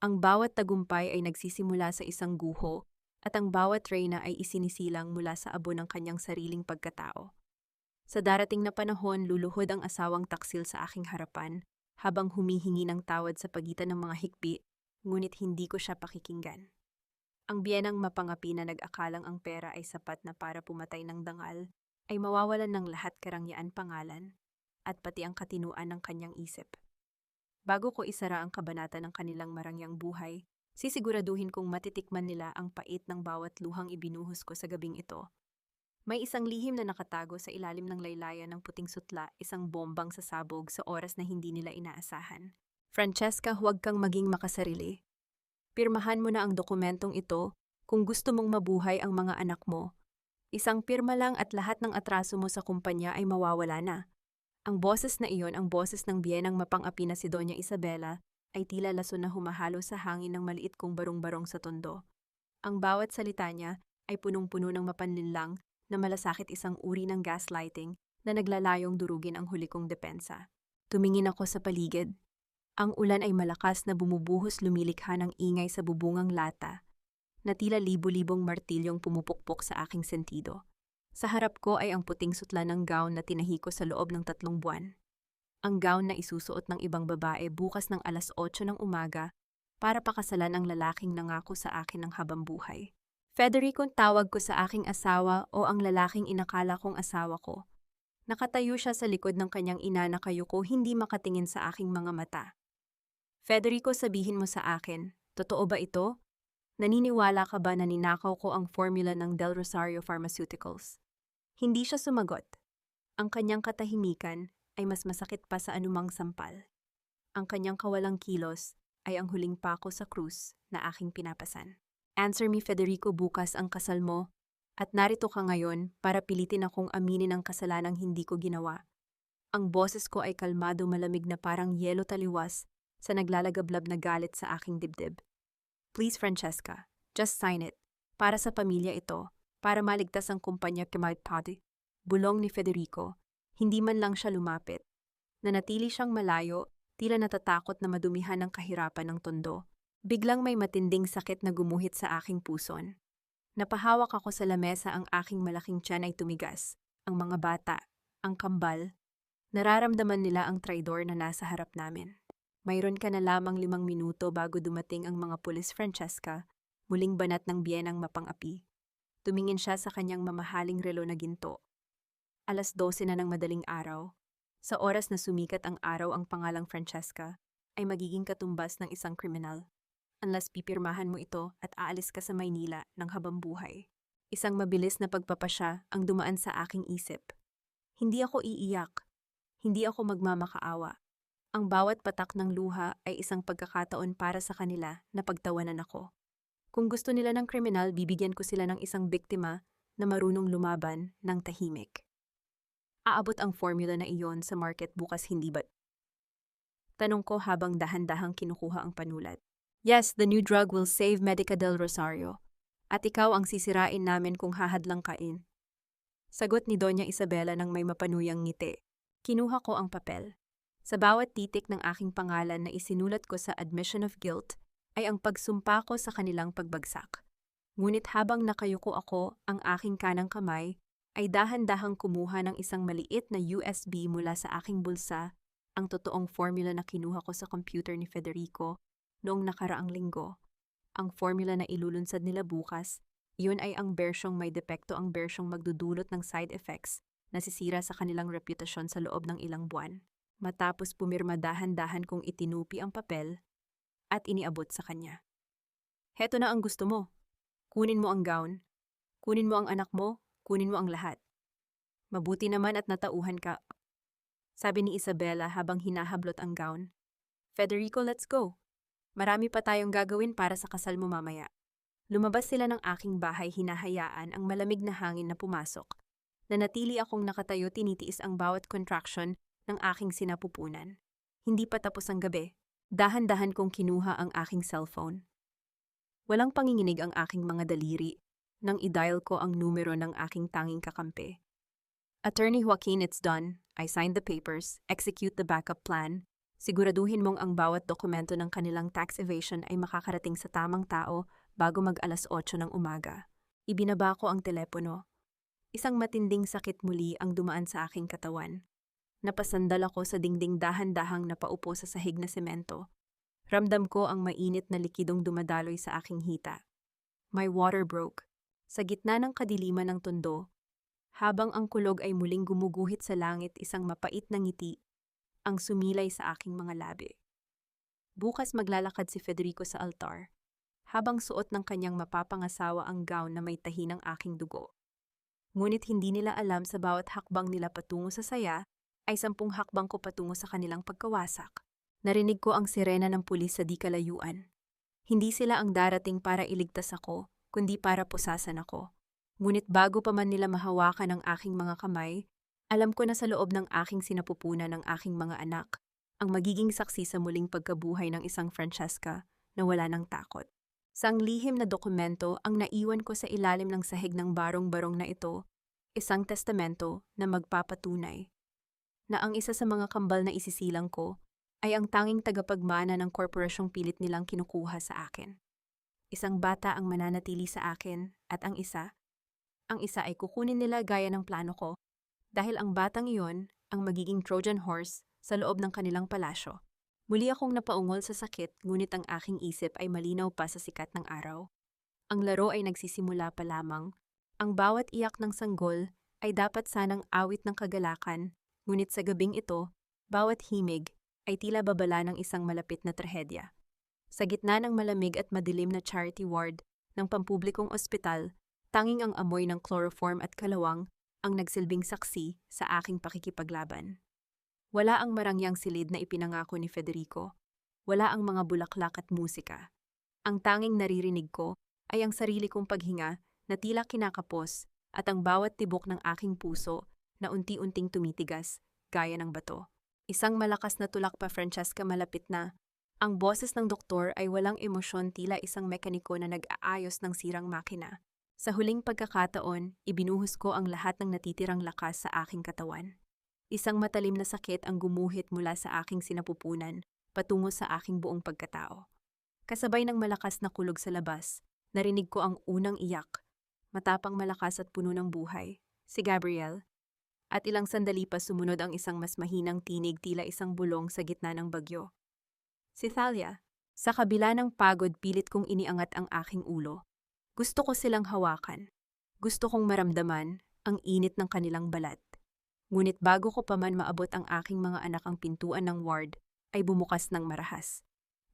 Ang bawat tagumpay ay nagsisimula sa isang guho, at ang bawat reyna ay isinisilang mula sa abo ng kanyang sariling pagkatao. Sa darating na panahon, luluhod ang asawang taksil sa aking harapan, habang humihingi ng tawad sa pagitan ng mga hikbi, ngunit hindi ko siya pakikinggan. Ang biyenang mapangapi na nag-akalang ang pera ay sapat na para pumatay ng dangal, ay mawawalan ng lahat karangyaan pangalan, at pati ang katinuan ng kanyang isip. Bago ko isara ang kabanata ng kanilang marangyang buhay, sisiguraduhin kong matitikman nila ang pait ng bawat luhang ibinuhos ko sa gabing ito. May isang lihim na nakatago sa ilalim ng laylayan ng puting sutla, isang bombang sasabog sa oras na hindi nila inaasahan. Francesca, huwag kang maging makasarili. Pirmahan mo na ang dokumentong ito kung gusto mong mabuhay ang mga anak mo. Isang pirma lang at lahat ng atraso mo sa kumpanya ay mawawala na. Ang boses na iyon, ang boses ng biyenang mapangapi na si Doña Isabela, ay tila lason na humahalo sa hangin ng maliit kong barong-barong sa tondo. Ang bawat salita niya ay punong-puno ng mapanlinlang na malasakit, isang uri ng gaslighting na naglalayong durugin ang huli kong depensa. Tumingin ako sa paligid. Ang ulan ay malakas na bumubuhos, lumilikha ng ingay sa bubungang lata, na tila libo-libong martilyong pumupukpok sa aking sentido. Sa harap ko ay ang puting sutla ng gown na tinahi ko sa loob ng 3 buwan. Ang gown na isusuot ng ibang babae bukas ng alas 8 ng umaga para pakasalan ang lalaking nangako sa akin ng habambuhay. Federico, tawag ko sa aking asawa, o ang lalaking inakala kong asawa ko. Nakatayo siya sa likod ng kanyang ina na kayuko, hindi makatingin sa aking mga mata. Federico, sabihin mo sa akin, totoo ba ito? Naniniwala ka ba na ninakaw ko ang formula ng Del Rosario Pharmaceuticals? Hindi siya sumagot. Ang kanyang katahimikan ay mas masakit pa sa anumang sampal. Ang kanyang kawalang kilos ay ang huling pako sa krus na aking pinapasan. Answer me, Federico, bukas ang kasal mo, at narito ka ngayon para pilitin akong aminin ang kasalanang hindi ko ginawa. Ang boses ko ay kalmado, malamig na parang yelo taliwas sa naglalagablab na galit sa aking dibdib. Please, Francesca, just sign it. Para sa pamilya ito, para maligtas ang kumpanya kay Paddy. Bulong ni Federico, hindi man lang siya lumapit. Nanatili siyang malayo, tila natatakot na madumihan ng kahirapan ng tondo. Biglang may matinding sakit na gumuhit sa aking puson. Napahawak ako sa lamesa, ang aking malaking tiyan ay tumigas. Ang mga bata, ang kambal, nararamdaman nila ang traidor na nasa harap namin. Mayroon ka na lamang 5 minuto bago dumating ang mga pulis, Francesca, muling banat ng biyenang mapangapi. Tumingin siya sa kanyang mamahaling relo na ginto. Alas 12 na ng madaling araw. Sa oras na sumikat ang araw, ang pangalang Francesca ay magiging katumbas ng isang kriminal. Unless pipirmahan mo ito at aalis ka sa Maynila ng habambuhay. Isang mabilis na pagpapasya ang dumaan sa aking isip. Hindi ako iiyak. Hindi ako magmamakaawa. Ang bawat patak ng luha ay isang pagkakataon para sa kanila na pagtawanan ako. Kung gusto nila ng kriminal, bibigyan ko sila ng isang biktima na marunong lumaban ng tahimik. Aabot ang formula na iyon sa market bukas, hindi ba? Tanong ko habang dahan-dahang kinukuha ang panulat. Yes, the new drug will save Medica del Rosario. At ikaw ang sisirain namin kung hahadlang kain. Sagot ni Doña Isabela ng may mapanuyang ngiti. Kinuha ko ang papel. Sa bawat titik ng aking pangalan na isinulat ko sa admission of guilt ay ang pagsumpa ko sa kanilang pagbagsak. Ngunit habang nakayuko ako, ang aking kanang kamay ay dahan-dahang kumuha ng isang maliit na USB mula sa aking bulsa, ang totoong formula na kinuha ko sa computer ni Federico noong nakaraang linggo. Ang formula na ilulunsad nila bukas, iyon ay ang bersyong may depekto, ang bersyong magdudulot ng side effects na sisira sa kanilang reputasyon sa loob ng ilang buwan. Matapos pumirma, dahan-dahan kong itinupi ang papel at iniabot sa kanya. Heto na ang gusto mo. Kunin mo ang gown. Kunin mo ang anak mo. Kunin mo ang lahat. Mabuti naman at natauhan ka, sabi ni Isabela habang hinahablot ang gown. Federico, let's go. Marami pa tayong gagawin para sa kasal mo mamaya. Lumabas sila ng aking bahay, hinahayaan ang malamig na hangin na pumasok. Nanatili akong nakatayo, tinitiis ang bawat contraction ng aking sinapupunan. Hindi pa tapos ang gabi. Dahan-dahan kong kinuha ang aking cellphone. Walang panginginig ang aking mga daliri nang i-dial ko ang numero ng aking tanging kakampi. Attorney Joaquin, it's done. I signed the papers, execute the backup plan. Siguraduhin mong ang bawat dokumento ng kanilang tax evasion ay makakarating sa tamang tao bago mag-8 ng umaga. Ibinaba ko ang telepono. Isang matinding sakit muli ang dumaan sa aking katawan. Napasandal ako sa dingding dahan-dahang napaupo sa sahig na semento. Ramdam ko ang mainit na likidong dumadaloy sa aking hita. My water broke. Sa gitna ng kadiliman ng tondo, habang ang kulog ay muling gumuguhit sa langit, isang mapait na ngiti ang sumilay sa aking mga labi. Bukas maglalakad si Federico sa altar, habang suot ng kanyang mapapangasawa ang gown na may tahi ng aking dugo. Ngunit hindi nila alam sa bawat hakbang nila patungo sa saya, ay 10 hakbang ko patungo sa kanilang pagkawasak. Narinig ko ang sirena ng pulis sa di kalayuan. Hindi sila ang darating para iligtas ako, kundi para pusasan ako. Ngunit bago pa man nila mahawakan ang aking mga kamay, alam ko na sa loob ng aking sinapupunan ng aking mga anak, ang magiging saksi sa muling pagkabuhay ng isang Francesca na wala ng takot. Sang lihim na dokumento ang naiwan ko sa ilalim ng sahig ng barong-barong na ito, isang testamento na magpapatunay na ang isa sa mga kambal na isisilang ko ay ang tanging tagapagmana ng korporasyong pilit nilang kinukuha sa akin. Isang bata ang mananatili sa akin at ang isa ay kukunin nila gaya ng plano ko dahil ang batang iyon ang magiging Trojan horse sa loob ng kanilang palasyo. Muli akong napaungol sa sakit, ngunit ang aking isip ay malinaw pa sa sikat ng araw. Ang laro ay nagsisimula pa lamang. Ang bawat iyak ng sanggol ay dapat sanang awit ng kagalakan, ngunit sa gabing ito, bawat himig ay tila babala ng isang malapit na trahedya. Sa gitna ng malamig at madilim na charity ward ng pampublikong ospital, tanging ang amoy ng chloroform at kalawang ang nagsilbing saksi sa aking pakikipaglaban. Wala ang marangyang silid na ipinangako ni Federico. Wala ang mga bulaklak at musika. Ang tanging naririnig ko ay ang sarili kong paghinga na tila kinakapos at ang bawat tibok ng aking puso na unti-unting tumitigas gaya ng bato. Isang malakas na tulak pa, Francesca, malapit na. Ang boses ng doktor ay walang emosyon, tila isang mekaniko na nag-aayos ng sirang makina. Sa huling pagkakataon, ibinuhos ko ang lahat ng natitirang lakas sa aking katawan. Isang matalim na sakit ang gumuhit mula sa aking sinapupunan patungo sa aking buong pagkatao. Kasabay ng malakas na kulog sa labas, narinig ko ang unang iyak, matapang, malakas at puno ng buhay, si Gabriel. At ilang sandali pa sumunod ang isang mas mahinang tinig, tila isang bulong sa gitna ng bagyo. Si Thalia. Sa kabila ng pagod, pilit kong iniangat ang aking ulo. Gusto ko silang hawakan. Gusto kong maramdaman ang init ng kanilang balat. Ngunit bago ko pa man maabot ang aking mga anak, ang pintuan ng ward ay bumukas ng marahas.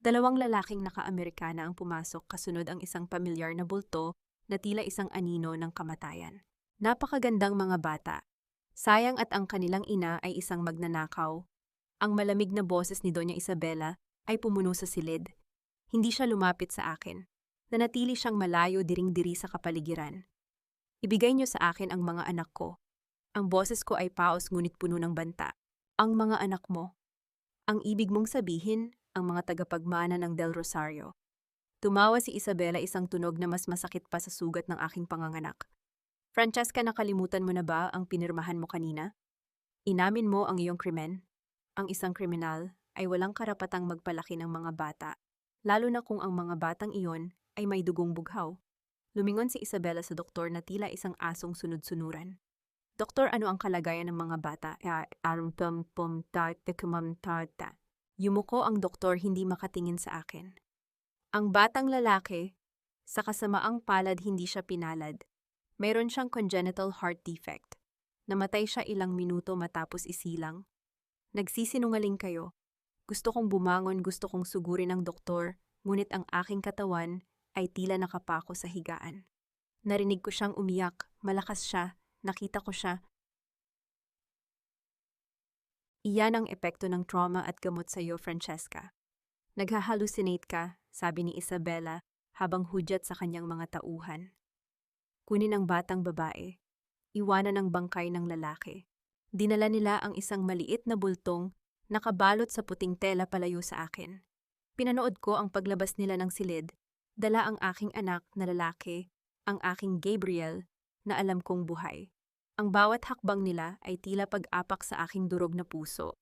2 lalaking naka-Amerikana ang pumasok, kasunod ang isang pamilyar na bulto na tila isang anino ng kamatayan. Napakagandang mga bata. Sayang at ang kanilang ina ay isang magnanakaw. Ang malamig na boses ni Doña Isabela ay pumuno sa silid. Hindi siya lumapit sa akin. Nanatili siyang malayo, diring-diri sa kapaligiran. Ibigay niyo sa akin ang mga anak ko. Ang boses ko ay paos ngunit puno ng banta. Ang mga anak mo. Ang ibig mong sabihin, ang mga tagapagmana ng Del Rosario. Tumawa si Isabela, isang tunog na mas masakit pa sa sugat ng aking panganganak. Francesca, nakalimutan mo na ba ang pinirmahan mo kanina? Inamin mo ang iyong krimen? Ang isang kriminal ay walang karapatang magpalaki ng mga bata, lalo na kung ang mga batang iyon ay may dugong bughaw. Lumingon si Isabela sa doktor na tila isang asong sunod-sunuran. Doktor, ano ang kalagayan ng mga bata? Yumuko ang doktor, hindi makatingin sa akin. Ang batang lalaki, sa kasamaang palad hindi siya pinalad. Mayroon siyang congenital heart defect. Namatay siya ilang minuto matapos isilang. Nagsisinungaling kayo. Gusto kong bumangon, gusto kong sugurin ng doktor, ngunit ang aking katawan ay tila nakapako sa higaan. Narinig ko siyang umiyak, malakas siya, nakita ko siya. Iyan ang epekto ng trauma at gamot sa iyo, Francesca. Naghahalucinate ka, sabi ni Isabela habang hudyat sa kanyang mga tauhan. Kunin ang batang babae. Iwanan ang bangkay ng lalaki. Dinala nila ang isang maliit na bultong nakabalot sa puting tela palayo sa akin. Pinanood ko ang paglabas nila ng silid. Dala ang aking anak na lalaki, ang aking Gabriel, na alam kong buhay. Ang bawat hakbang nila ay tila pag-apak sa aking durog na puso.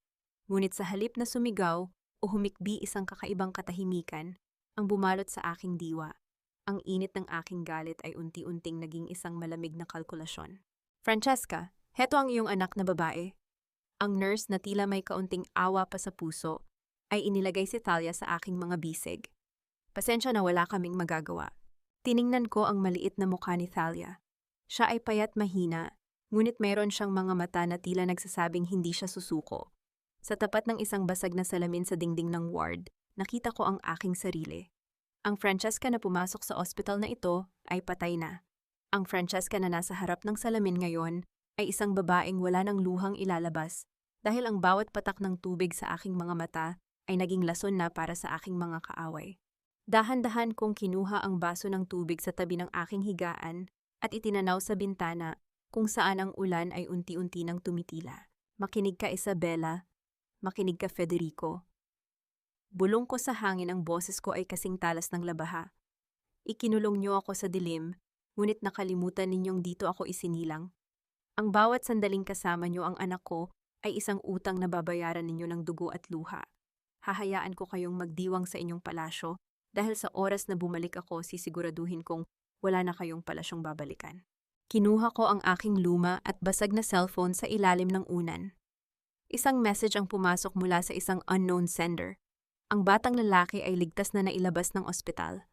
Ngunit sa halip na sumigaw, o humikbi isang kakaibang katahimikan ang bumalot sa aking diwa. Ang init ng aking galit ay unti-unting naging isang malamig na kalkulasyon. Francesca, heto ang iyong anak na babae. Ang nurse na tila may kaunting awa pa sa puso ay inilagay si Thalia sa aking mga bisig. Pasensya na wala kaming magagawa. Tiningnan ko ang maliit na mukha ni Thalia. Siya ay payat mahina, ngunit mayroon siyang mga mata na tila nagsasabing hindi siya susuko. Sa tapat ng isang basag na salamin sa dingding ng ward, nakita ko ang aking sarili. Ang Francesca na pumasok sa ospital na ito ay patay na. Ang Francesca na nasa harap ng salamin ngayon ay isang babaeng wala ng luhang ilalabas dahil ang bawat patak ng tubig sa aking mga mata ay naging lason na para sa aking mga kaaway. Dahan-dahan kong kinuha ang baso ng tubig sa tabi ng aking higaan at itinanaw sa bintana kung saan ang ulan ay unti-unti nang tumitila. Makinig ka, Isabella. Makinig ka, Federico. Bulong ko sa hangin, ang boses ko ay kasing talas ng labaha. Ikinulong niyo ako sa dilim, ngunit nakalimutan ninyong dito ako isinilang. Ang bawat sandaling kasama niyo ang anak ko ay isang utang na babayaran ninyo ng dugo at luha. Hahayaan ko kayong magdiwang sa inyong palasyo dahil sa oras na bumalik ako sisiguraduhin kong wala na kayong palasyong babalikan. Kinuha ko ang aking luma at basag na cellphone sa ilalim ng unan. Isang message ang pumasok mula sa isang unknown sender. Ang batang lalaki ay ligtas na nailabas ng ospital.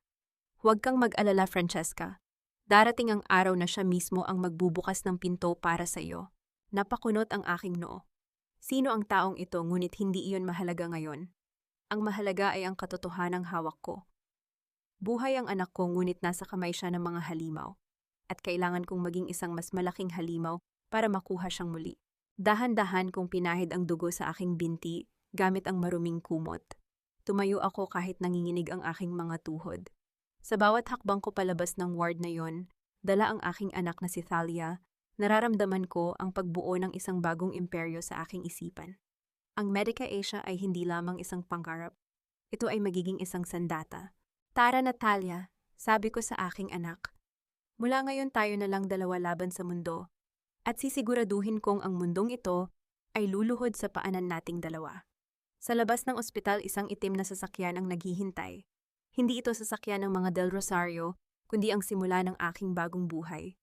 Huwag kang mag-alala, Francesca. Darating ang araw na siya mismo ang magbubukas ng pinto para sa iyo. Napakunot ang aking noo. Sino ang taong ito, ngunit hindi iyon mahalaga ngayon. Ang mahalaga ay ang katotohanang hawak ko. Buhay ang anak ko, ngunit nasa kamay siya ng mga halimaw. At kailangan kong maging isang mas malaking halimaw para makuha siyang muli. Dahan-dahan kong pinahid ang dugo sa aking binti gamit ang maruming kumot. Tumayo ako kahit nanginginig ang aking mga tuhod. Sa bawat hakbang ko palabas ng ward na yon, dala ang aking anak na si Thalia, nararamdaman ko ang pagbuo ng isang bagong imperyo sa aking isipan. Ang Medica Asia ay hindi lamang isang pangarap. Ito ay magiging isang sandata. Tara, Natalia, sabi ko sa aking anak. Mula ngayon tayo na lang dalawa laban sa mundo, at sisiguraduhin kong ang mundong ito ay luluhod sa paanan nating dalawa. Sa labas ng ospital, isang itim na sasakyan ang naghihintay. Hindi ito sasakyan ng mga Del Rosario, kundi ang simula ng aking bagong buhay.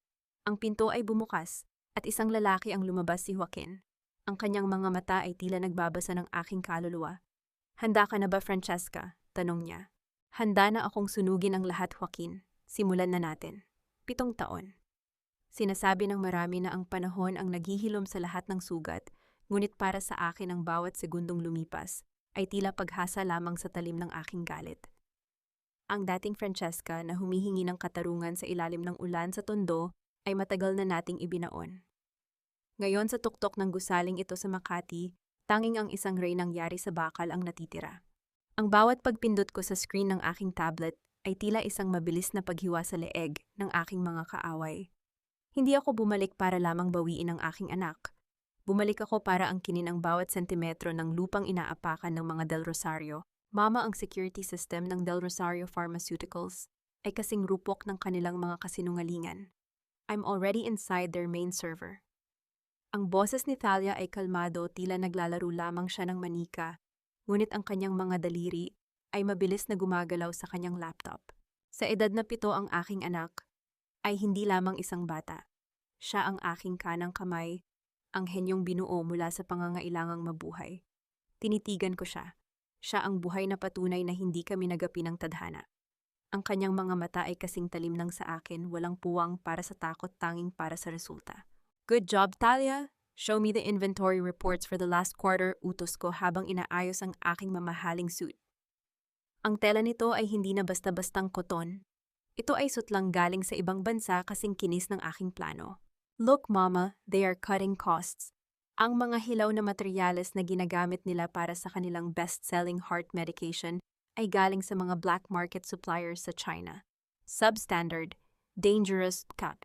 Ang pinto ay bumukas, at isang lalaki ang lumabas, si Joaquin. Ang kanyang mga mata ay tila nagbabasa ng aking kaluluwa. Handa ka na ba, Francesca? Tanong niya. Handa na akong sunugin ang lahat, Joaquin. Simulan na natin. 7 taon. Sinasabi ng marami na ang panahon ang naghihilom sa lahat ng sugat, ngunit para sa akin ang bawat segundong lumipas ay tila paghasa lamang sa talim ng aking galit. Ang dating Francesca na humihingi ng katarungan sa ilalim ng ulan sa tondo ay matagal na nating ibinaon. Ngayon sa tuktok ng gusaling ito sa Makati, tanging ang isang reynang yari sa bakal ang natitira. Ang bawat pagpindot ko sa screen ng aking tablet ay tila isang mabilis na paghiwa sa leeg ng aking mga kaaway. Hindi ako bumalik para lamang bawiin ang aking anak. Bumalik ako para angkinin ang bawat sentimetro ng lupang inaapakan ng mga Del Rosario. Mama, ang security system ng Del Rosario Pharmaceuticals ay kasing rupok ng kanilang mga kasinungalingan. I'm already inside their main server. Ang boses ni Thalia ay kalmado, tila naglalaro lamang siya ng manika, ngunit ang kanyang mga daliri ay mabilis na gumagalaw sa kanyang laptop. Sa edad na 7 ang aking anak ay hindi lamang isang bata. Siya ang aking kanang kamay, ang henyong binuo mula sa pangangailangang mabuhay. Tinitigan ko siya. Siya ang buhay na patunay na hindi kami nagapi ng tadhana. Ang kanyang mga mata ay kasing talim ng sa akin, walang puwang para sa takot, tanging para sa resulta. Good job, Thalia! Show me the inventory reports for the last quarter, utos ko habang inaayos ang aking mamahaling suit. Ang tela nito ay hindi na basta-bastang koton. Ito ay sutlang galing sa ibang bansa kasing kinis ng aking plano. Look, Mama, they are cutting costs. Ang mga hilaw na materyales na ginagamit nila para sa kanilang best-selling heart medication ay galing sa mga black market suppliers sa China. Substandard, dangerous cut.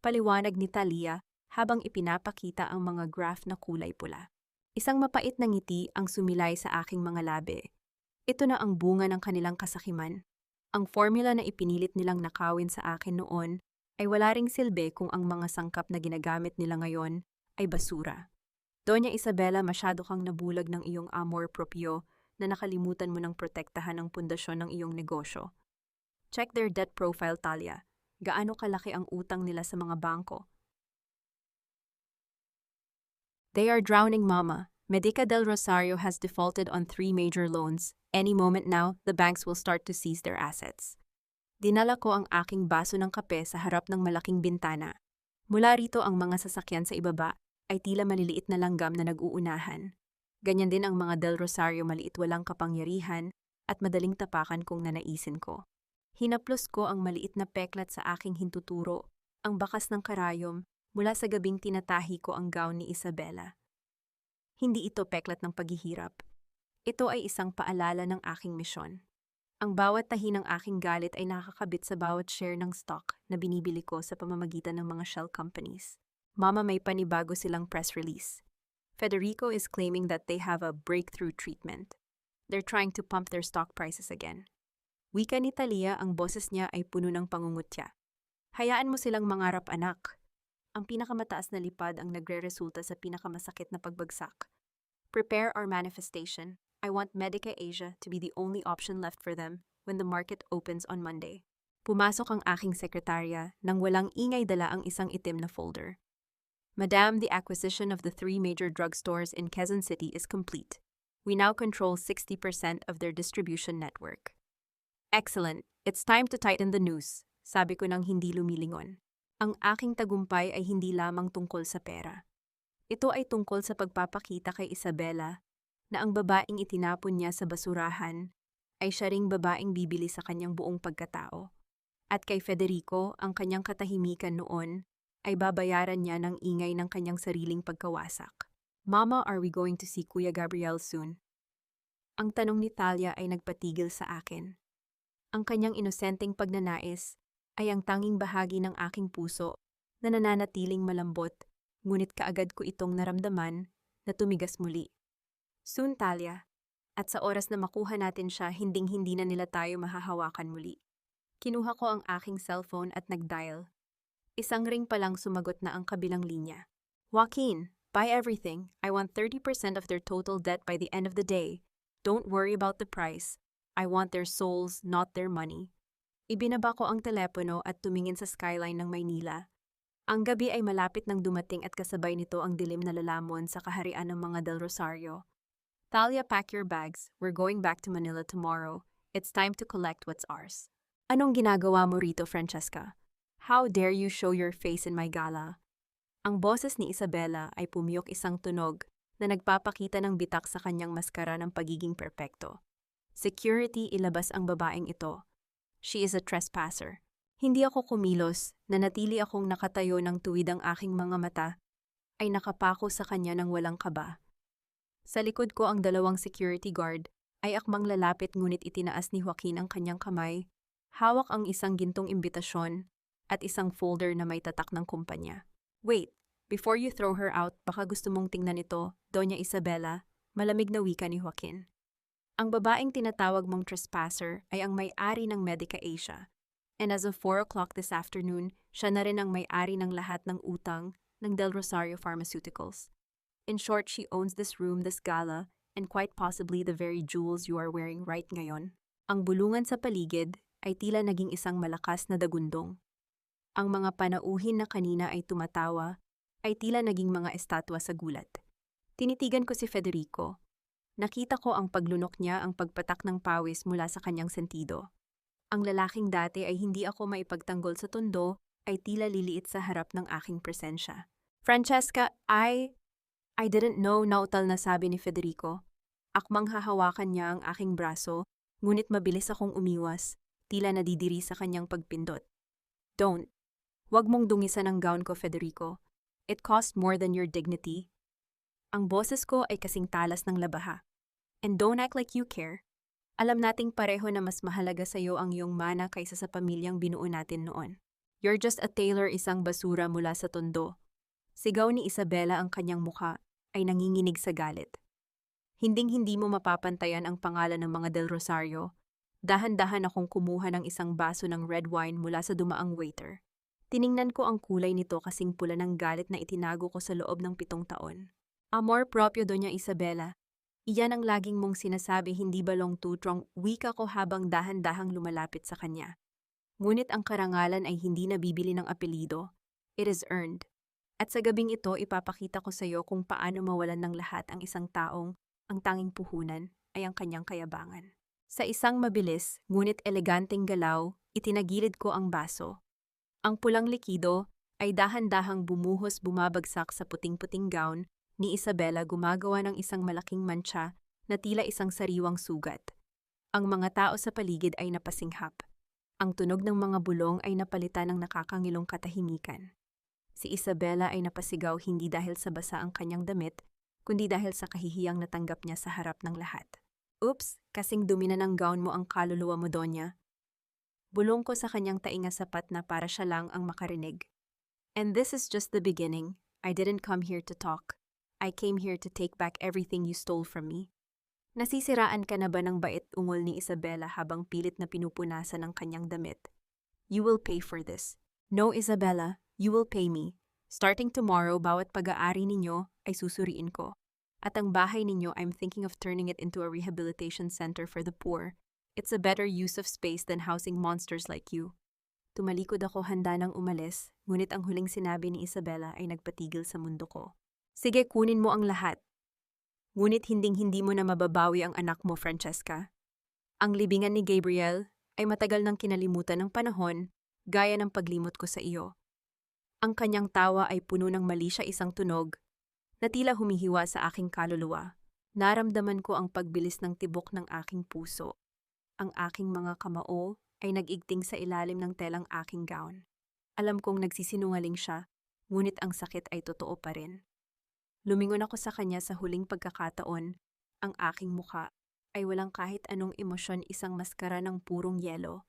Paliwanag ni Thalia habang ipinapakita ang mga graph na kulay pula. Isang mapait na ngiti ang sumilay sa aking mga labi. Ito na ang bunga ng kanilang kasakiman. Ang formula na ipinilit nilang nakawin sa akin noon ay wala ring silbi kung ang mga sangkap na ginagamit nila ngayon ay basura. Doña Isabella, masyado kang nabulag ng iyong amor proprio na nakalimutan mo ng protektahan ang pundasyon ng iyong negosyo. Check their debt profile, Talia. Gaano kalaki ang utang nila sa mga bangko? They are drowning, Mama. Medica del Rosario has defaulted on 3 major loans. Any moment now, the banks will start to seize their assets. Dinala ko ang aking baso ng kape sa harap ng malaking bintana. Mula rito ang mga sasakyan sa ibaba ay tila maliliit na langgam na nag-uunahan. Ganyan din ang mga Del Rosario, maliit, walang kapangyarihan at madaling tapakan kung nanaisin ko. Hinaplos ko ang maliit na peklat sa aking hintuturo, ang bakas ng karayom mula sa gabing tinatahi ko ang gown ni Isabela. Hindi ito peklat ng paghihirap. Ito ay isang paalala ng aking misyon. Ang bawat tahi ng aking galit ay nakakabit sa bawat share ng stock na binibili ko sa pamamagitan ng mga shell companies. Mama, may panibago silang press release. Federico is claiming that they have a breakthrough treatment. They're trying to pump their stock prices again. Wika ni Talia, ang boses niya ay puno ng pangungutya. Hayaan mo silang mangarap, anak. Ang pinakamataas na lipad ang nagre-resulta sa pinakamasakit na pagbagsak. Prepare our manifestation. I want Medica Asia to be the only option left for them when the market opens on Monday. Pumasok ang aking sekretarya nang walang ingay, dala ang isang itim na folder. Madam, the acquisition of the 3 major drugstores in Quezon City is complete. We now control 60% of their distribution network. Excellent. It's time to tighten the noose, sabi ko nang hindi lumilingon. Ang aking tagumpay ay hindi lamang tungkol sa pera. Ito ay tungkol sa pagpapakita kay Isabela na ang babaeng itinapon niya sa basurahan ay siya ring babaeng bibili sa kanyang buong pagkatao. At kay Federico, ang kanyang katahimikan noon ay babayaran niya ng ingay ng kanyang sariling pagkawasak. Mama, are we going to see Kuya Gabriel soon? Ang tanong ni Talia ay nagpatigil sa akin. Ang kanyang inosenteng pagnanais ay ang tanging bahagi ng aking puso na nananatiling malambot, ngunit kaagad ko itong naramdaman na tumigas muli. Soon, Talia. At sa oras na makuha natin siya, hinding-hindi na nila tayo mahahawakan muli. Kinuha ko ang aking cellphone at nag-dial. Isang ring pa lang sumagot na ang kabilang linya. Joaquin, buy everything. I want 30% of their total debt by the end of the day. Don't worry about the price. I want their souls, not their money. Ibinaba ko ang telepono at tumingin sa skyline ng Maynila. Ang gabi ay malapit nang dumating at kasabay nito ang dilim na lalamon sa kaharian ng mga Del Rosario. Talia, pack your bags. We're going back to Manila tomorrow. It's time to collect what's ours. Anong ginagawa mo rito, Francesca? How dare you show your face in my gala? Ang boses ni Isabela ay pumiyok, isang tunog na nagpapakita ng bitak sa kanyang maskara ng pagiging perpekto. Security, ilabas ang babaeng ito. She is a trespasser. Hindi ako kumilos, nanatili akong nakatayo ng tuwid, ang aking mga mata ay nakapako sa kanya ng walang kaba. Sa likod ko ang 2 security guard ay akmang lalapit, ngunit itinaas ni Joaquin ang kanyang kamay. Hawak ang isang gintong imbitasyon at isang folder na may tatak ng kumpanya. Wait, before you throw her out, baka gusto mong tingnan ito, Doña Isabela, malamig na wika ni Joaquin. Ang babaeng tinatawag mong trespasser ay ang may-ari ng Medica Asia. And as of 4 o'clock this afternoon, siya na rin ang may-ari ng lahat ng utang ng Del Rosario Pharmaceuticals. In short, she owns this room, this gala, and quite possibly the very jewels you are wearing right ngayon. Ang bulungan sa paligid ay tila naging isang malakas na dagundong. Ang mga panauhin na kanina ay tumatawa, ay tila naging mga estatwa sa gulat. Tinitigan ko si Federico. Nakita ko ang paglunok niya, ang pagpatak ng pawis mula sa kanyang sentido. Ang lalaking dati ay hindi ako maipagtanggol sa tondo, ay tila liliit sa harap ng aking presensya. Francesca, I didn't know, nautal na sabi ni Federico. Akmang hahawakan niya ang aking braso, ngunit mabilis akong umiwas, tila nadidiri sa kanyang pagpindot. Don't. Huwag mong dungisan ang gown ko, Federico. It cost more than your dignity. Ang boses ko ay kasing talas ng labaha. And don't act like you care. Alam nating pareho na mas mahalaga sa iyo ang iyong mana kaysa sa pamilyang binuo natin noon. You're just a tailor, isang basura mula sa tondo. Sigaw ni Isabela, ang kanyang mukha ay nanginginig sa galit. Hinding-hindi mo mapapantayan ang pangalan ng mga Del Rosario. Dahan-dahan akong kumuha ng isang baso ng red wine mula sa dumaang waiter. Tiningnan ko ang kulay nito, kasing pula ng galit na itinago ko sa loob ng 7 taon. Amor proprio, Doña Isabela. Iyan ang laging mong sinasabi, hindi ba Long Tutrong, wika ko habang dahan-dahang lumalapit sa kanya. Ngunit ang karangalan ay hindi nabibili ng apelido. It is earned. At sa gabing ito, ipapakita ko sa iyo kung paano mawalan ng lahat ang isang taong ang tanging puhunan ay ang kanyang kayabangan. Sa isang mabilis, ngunit eleganteng galaw, itinagilid ko ang baso. Ang pulang likido ay dahan-dahang bumuhos bumabagsak sa puting-puting gown ni Isabela, gumagawa ng isang malaking mantsa na tila isang sariwang sugat. Ang mga tao sa paligid ay napasinghap. Ang tunog ng mga bulong ay napalitan ng nakakangilong katahimikan. Si Isabela ay napasigaw hindi dahil sa basa ang kanyang damit, kundi dahil sa kahihiyang natanggap niya sa harap ng lahat. Oops, kasing dumi na ng gown mo ang kaluluwa mo, Donya. Bulong ko sa kanyang tainga sapat na para siya lang ang makarinig. And this is just the beginning. I didn't come here to talk. I came here to take back everything you stole from me. Nasisiraan ka na ba ng bait, ungol ni Isabela habang pilit na pinupunasan ng kanyang damit? You will pay for this. No, Isabela, you will pay me. Starting tomorrow, bawat pag-aari ninyo ay susuriin ko. At ang bahay ninyo, I'm thinking of turning it into a rehabilitation center for the poor. It's a better use of space than housing monsters like you. Tumalikod ako, handa nang umalis, ngunit ang huling sinabi ni Isabela ay nagpatigil sa mundo ko. Sige, kunin mo ang lahat. Ngunit hinding-hindi mo na mababawi ang anak mo, Francesca. Ang libingan ni Gabriel ay matagal nang kinalimutan ng panahon, gaya ng paglimot ko sa iyo. Ang kanyang tawa ay puno ng mali siya isang tunog, na tila humihiwa sa aking kaluluwa. Naramdaman ko ang pagbilis ng tibok ng aking puso. Ang aking mga kamao ay nag-igting sa ilalim ng telang aking gown. Alam kong nagsisinungaling siya, ngunit ang sakit ay totoo pa rin. Lumingon ako sa kanya sa huling pagkakataon. Ang aking muka ay walang kahit anong emosyon, isang maskara ng purong yelo.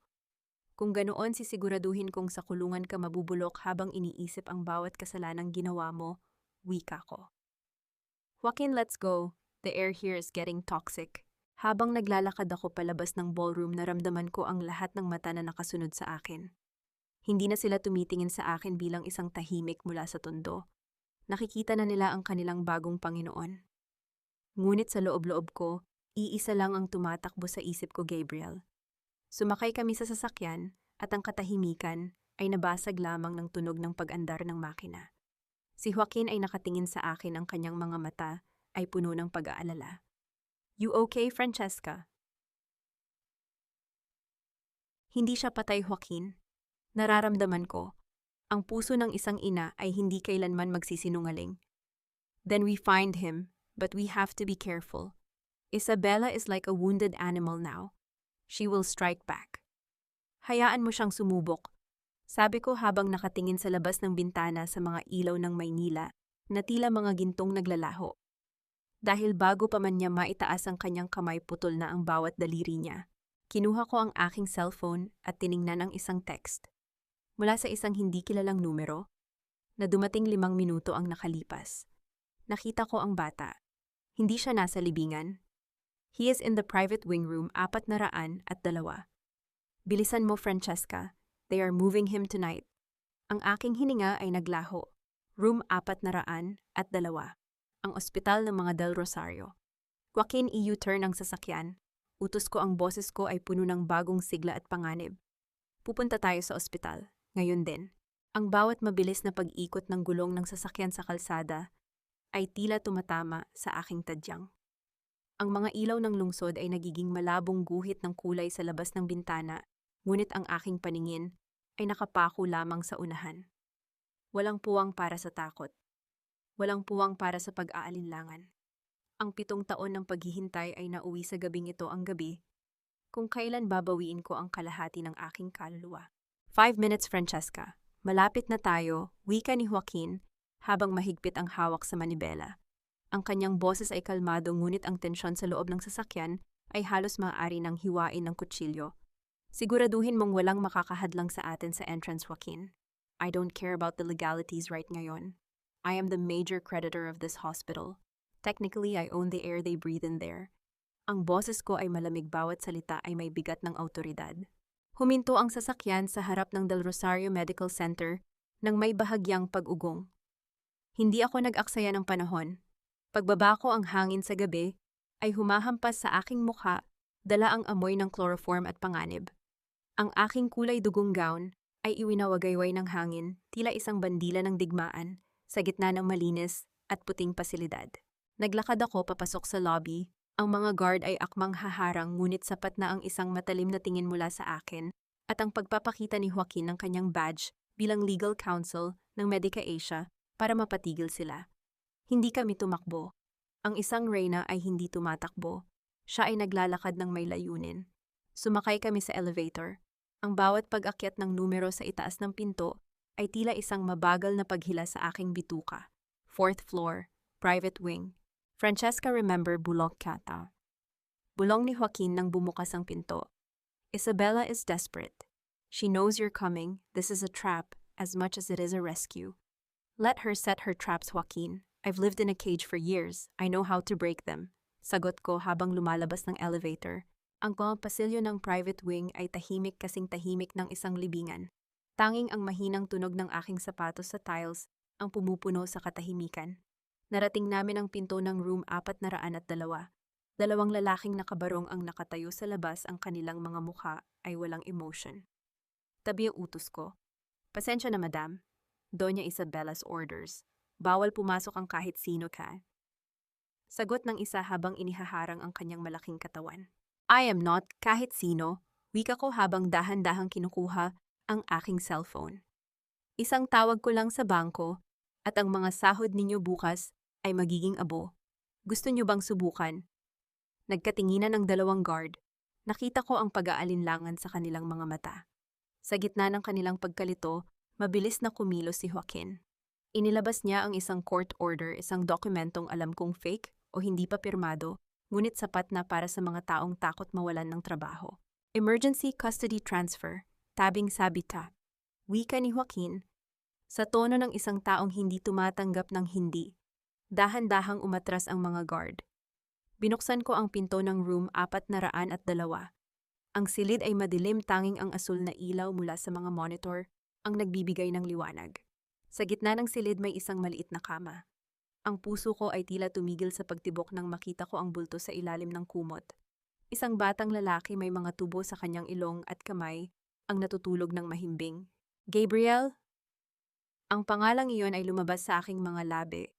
Kung ganoon, sisiguraduhin kong sa kulungan ka mabubulok habang iniisip ang bawat kasalanang ginawa mo, wika ko. Joaquin, let's go. The air here is getting toxic. Habang naglalakad ako palabas ng ballroom, naramdaman ko ang lahat ng mata na nakasunod sa akin. Hindi na sila tumitingin sa akin bilang isang tahimik mula sa tondo. Nakikita na nila ang kanilang bagong Panginoon. Ngunit sa loob-loob ko, iisa lang ang tumatakbo sa isip ko, Gabriel. Sumakay kami sa sasakyan at ang katahimikan ay nabasag lamang ng tunog ng pag-andar ng makina. Si Joaquin ay nakatingin sa akin, ang kanyang mga mata ay puno ng pag-aalala. You okay, Francesca? Hindi siya patay, Joaquin. Nararamdaman ko. Ang puso ng isang ina ay hindi kailanman magsisinungaling. Then we find him, but we have to be careful. Isabela is like a wounded animal now. She will strike back. Hayaan mo siyang sumubok. Sabi ko habang nakatingin sa labas ng bintana sa mga ilaw ng Maynila na tila mga gintong naglalaho. Dahil bago pa man niya maitaas ang kanyang kamay, putol na ang bawat daliri niya. Kinuha ko ang aking cellphone at tiningnan ang isang text. Mula sa isang hindi kilalang numero, na dumating 5 minuto ang nakalipas. Nakita ko ang bata. Hindi siya nasa libingan. He is in the private wing room 402. Bilisan mo, Francesca. They are moving him tonight. Ang aking hininga ay naglaho. Room 402. Ang ospital ng mga Del Rosario. Joaquin, i-U-turn ang sasakyan. Utos ko, ang boses ko ay puno ng bagong sigla at panganib. Pupunta tayo sa ospital. Ngayon din. Ang bawat mabilis na pag-ikot ng gulong ng sasakyan sa kalsada ay tila tumatama sa aking tadyang. Ang mga ilaw ng lungsod ay nagiging malabong guhit ng kulay sa labas ng bintana, ngunit ang aking paningin ay nakapako lamang sa unahan. Walang puwang para sa takot. Walang puwang para sa pag-aalinlangan. Ang 7 taon ng paghihintay ay nauwi sa gabing ito, ang gabi kung kailan babawiin ko ang kalahati ng aking kaluluwa. 5 minutes, Francesca. Malapit na tayo, wika ni Joaquin habang mahigpit ang hawak sa manibela. Ang kanyang boses ay kalmado, ngunit ang tensyon sa loob ng sasakyan ay halos maaari ng hiwain ng kutsilyo. Siguraduhin mong walang makakahadlang sa atin sa entrance, Joaquin. I don't care about the legalities right ngayon. I am the major creditor of this hospital. Technically, I own the air they breathe in there. Ang boses ko ay malamig, bawat salita ay may bigat ng autoridad. Huminto ang sasakyan sa harap ng Del Rosario Medical Center nang may bahagyang pag-ugong. Hindi ako nag-aksaya ng panahon. Pagbaba ko, ang hangin sa gabi ay humahampas sa aking mukha, dala ang amoy ng chloroform at panganib. Ang aking kulay dugong gown ay iwinawagayway ng hangin, tila isang bandila ng digmaan, sa gitna ng malinis at puting pasilidad. Naglakad ako papasok sa lobby. Ang mga guard ay akmang haharang ngunit sapat na ang isang matalim na tingin mula sa akin at ang pagpapakita ni Joaquin ng kanyang badge bilang legal counsel ng Medica Asia para mapatigil sila. Hindi kami tumakbo. Ang isang reyna ay hindi tumatakbo. Siya ay naglalakad ng may layunin. Sumakay kami sa elevator. Ang bawat pag-akyat ng numero sa itaas ng pinto ay tila isang mabagal na paghila sa aking bituka. 4th floor, private wing. Francesca, remember, bulong kata. Bulong ni Joaquin nang bumukas ang pinto. Isabella is desperate. She knows you're coming. This is a trap as much as it is a rescue. Let her set her traps, Joaquin. I've lived in a cage for years. I know how to break them. Sagot ko habang lumalabas ng elevator. Ang mga pasilyo ng private wing ay tahimik kasing tahimik ng isang libingan. Tanging ang mahinang tunog ng aking sapatos sa tiles ang pumupuno sa katahimikan. Narating namin ang pinto ng room 402. Dalawang lalaking nakabarong ang nakatayo sa labas, ang kanilang mga mukha ay walang emotion. Tabi ang utos ko. Pasensya na, madam. Doña Isabella's orders. Bawal pumasok ang kahit sino ka. Sagot ng isa habang inihaharang ang kanyang malaking katawan. I am not kahit sino. Wika ko habang dahan-dahang kinukuha ang aking cellphone. Isang tawag ko lang sa bangko at ang mga sahod ninyo bukas ay magiging abo. Gusto nyo bang subukan? Nagkatinginan ang dalawang guard. Nakita ko ang pag-aalinlangan sa kanilang mga mata. Sa gitna ng kanilang pagkalito, mabilis na kumilos si Joaquin. Inilabas niya ang isang court order, isang dokumentong alam kong fake o hindi pa pirmado, ngunit sapat na para sa mga taong takot mawalan ng trabaho. Emergency custody transfer, tabing sabita. Wika ni Joaquin, sa tono ng isang taong hindi tumatanggap ng hindi. Dahan-dahang umatras ang mga guard. Binuksan ko ang pinto ng room 402. Ang silid ay madilim, tanging ang asul na ilaw mula sa mga monitor ang nagbibigay ng liwanag. Sa gitna ng silid may isang maliit na kama. Ang puso ko ay tila tumigil sa pagtibok nang makita ko ang bulto sa ilalim ng kumot. Isang batang lalaki may mga tubo sa kanyang ilong at kamay ang natutulog ng mahimbing. Gabriel? Ang pangalang iyon ay lumabas sa aking mga labi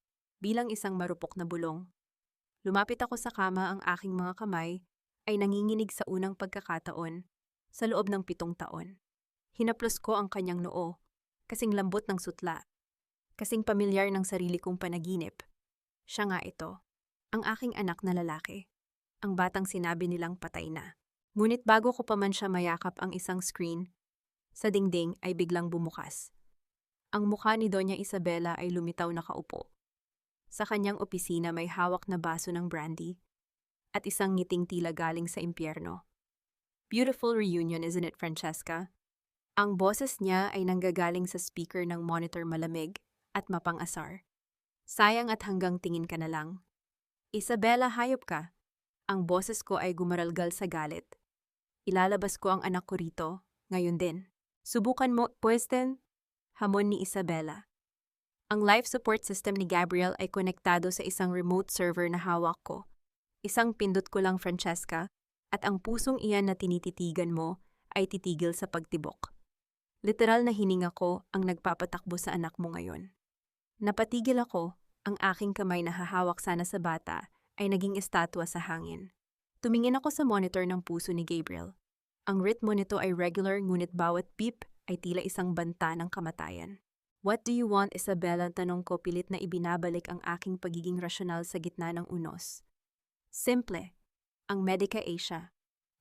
bilang isang marupok na bulong. Lumapit ako sa kama, ang aking mga kamay ay nanginginig sa unang pagkakataon sa loob ng 7 taon. Hinaplos ko ang kanyang noo, kasing lambot ng sutla, kasing pamilyar ng sarili kong panaginip. Siya nga ito, ang aking anak na lalaki, ang batang sinabi nilang patay na. Ngunit bago ko pa man siya mayakap, ang isang screen sa dingding ay biglang bumukas. Ang mukha ni Doña Isabella ay lumitaw nakaupo. Sa kanyang opisina may hawak na baso ng brandy at isang ngiting tila galing sa impyerno. Beautiful reunion, isn't it, Francesca? Ang boses niya ay nanggagaling sa speaker ng monitor, malamig at mapang-asar. Sayang at hanggang tingin ka na lang. Isabella, hayop ka. Ang boses ko ay gumaralgal sa galit. Ilalabas ko ang anak ko rito, ngayon din. Subukan mo, pwesten? Hamon ni Isabella. Ang life support system ni Gabriel ay konektado sa isang remote server na hawak ko. Isang pindot ko lang, Francesca, at ang pusong iyan na tinititigan mo ay titigil sa pagtibok. Literal na hininga ko ang nagpapatakbo sa anak mo ngayon. Napatigil ako, ang aking kamay na hahawak sana sa bata ay naging estatwa sa hangin. Tumingin ako sa monitor ng puso ni Gabriel. Ang ritmo nito ay regular, ngunit bawat beep ay tila isang banta ng kamatayan. What do you want, Isabella? Tanong ko, pilit na ibinabalik ang aking pagiging rasyonal sa gitna ng unos. Simple. Ang Medica Asia.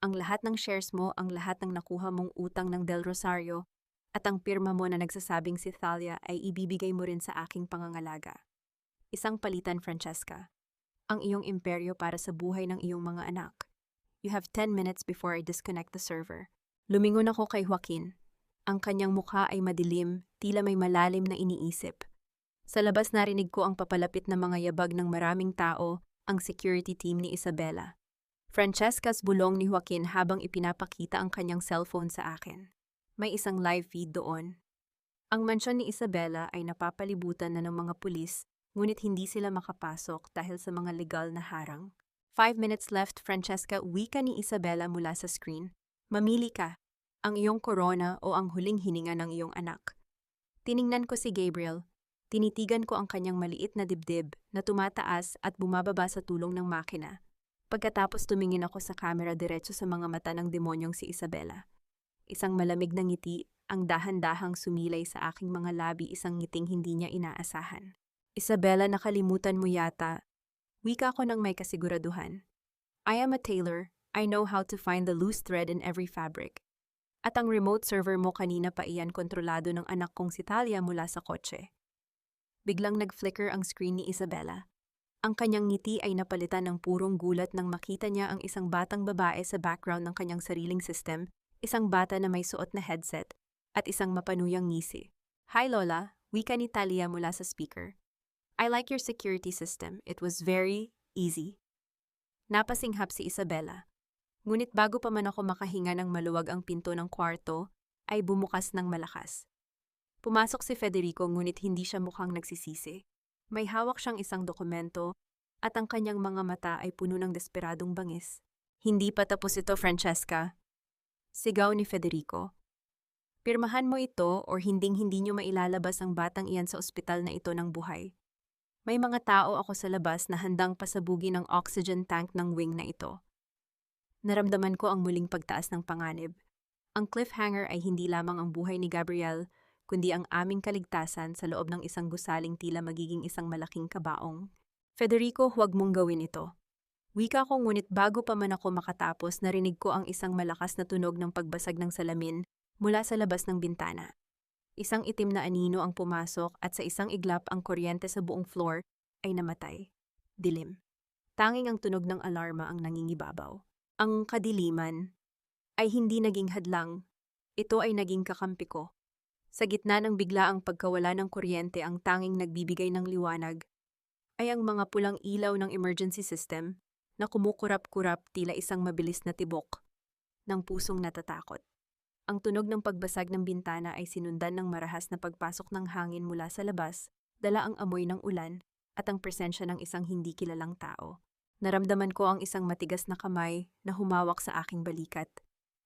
Ang lahat ng shares mo, ang lahat ng nakuha mong utang ng Del Rosario, at ang pirma mo na nagsasabing si Thalia ay ibibigay mo rin sa aking pangangalaga. Isang palitan, Francesca. Ang iyong imperyo para sa buhay ng iyong mga anak. You have 10 minutes before I disconnect the server. Lumingon ako kay Joaquin. Ang kanyang mukha ay madilim, tila may malalim na iniisip. Sa labas narinig ko ang papalapit na mga yabag ng maraming tao, ang security team ni Isabella. Francesca's bulong ni Joaquin habang ipinapakita ang kanyang cellphone sa akin. May isang live feed doon. Ang mansyon ni Isabella ay napapalibutan na ng mga pulis, ngunit hindi sila makapasok dahil sa mga legal na harang. 5 minutes left, Francesca, wika ni Isabela mula sa screen. Mamili ka, ang iyong korona o ang huling hininga ng iyong anak. Tiningnan ko si Gabriel. Tinitigan ko ang kanyang maliit na dibdib na tumataas at bumababa sa tulong ng makina. Pagkatapos tumingin ako sa camera diretso sa mga mata ng demonyong si Isabela. Isang malamig na ngiti ang dahan-dahang sumilay sa aking mga labi, isang ngiting hindi niya inaasahan. Isabela, nakalimutan mo yata. Wika ko ng may kasiguraduhan. I am a tailor. I know how to find the loose thread in every fabric. At ang remote server mo kanina pa iyan kontrolado ng anak kong si Talia mula sa kotse. Biglang nag-flicker ang screen ni Isabela. Ang kanyang ngiti ay napalitan ng purong gulat nang makita niya ang isang batang babae sa background ng kanyang sariling system, isang bata na may suot na headset, at isang mapanuyang ngisi. Hi Lola, wika ni Talia mula sa speaker. I like your security system. It was very easy. Napasinghap si Isabela. Ngunit bago pa man ako makahinga ng maluwag ang pinto ng kwarto, ay bumukas ng malakas. Pumasok si Federico ngunit hindi siya mukhang nagsisisi. May hawak siyang isang dokumento at ang kanyang mga mata ay puno ng desperadong bangis. Hindi pa tapos ito, Francesca. Sigaw ni Federico. Pirmahan mo ito or hinding-hindi niyo mailalabas ang batang iyan sa ospital na ito ng buhay. May mga tao ako sa labas na handang pasabugin ang oxygen tank ng wing na ito. Naramdaman ko ang muling pagtaas ng panganib. Ang cliffhanger ay hindi lamang ang buhay ni Gabriel, kundi ang aming kaligtasan sa loob ng isang gusaling tila magiging isang malaking kabaong. Federico, huwag mong gawin ito. Wika ko ngunit bago pa man ako makatapos, narinig ko ang isang malakas na tunog ng pagbasag ng salamin mula sa labas ng bintana. Isang itim na anino ang pumasok at sa isang iglap ang kuryente sa buong floor ay namatay. Dilim. Tanging ang tunog ng alarma ang nangingibabaw. Ang kadiliman ay hindi naging hadlang. Ito ay naging kakampi ko. Sa gitna ng biglaang pagkawala ng kuryente, ang tanging nagbibigay ng liwanag ay ang mga pulang ilaw ng emergency system na kumukurap-kurap tila isang mabilis na tibok ng pusong natatakot. Ang tunog ng pagbasag ng bintana ay sinundan ng marahas na pagpasok ng hangin mula sa labas, dala ang amoy ng ulan at ang presensya ng isang hindi kilalang tao. Naramdaman ko ang isang matigas na kamay na humawak sa aking balikat.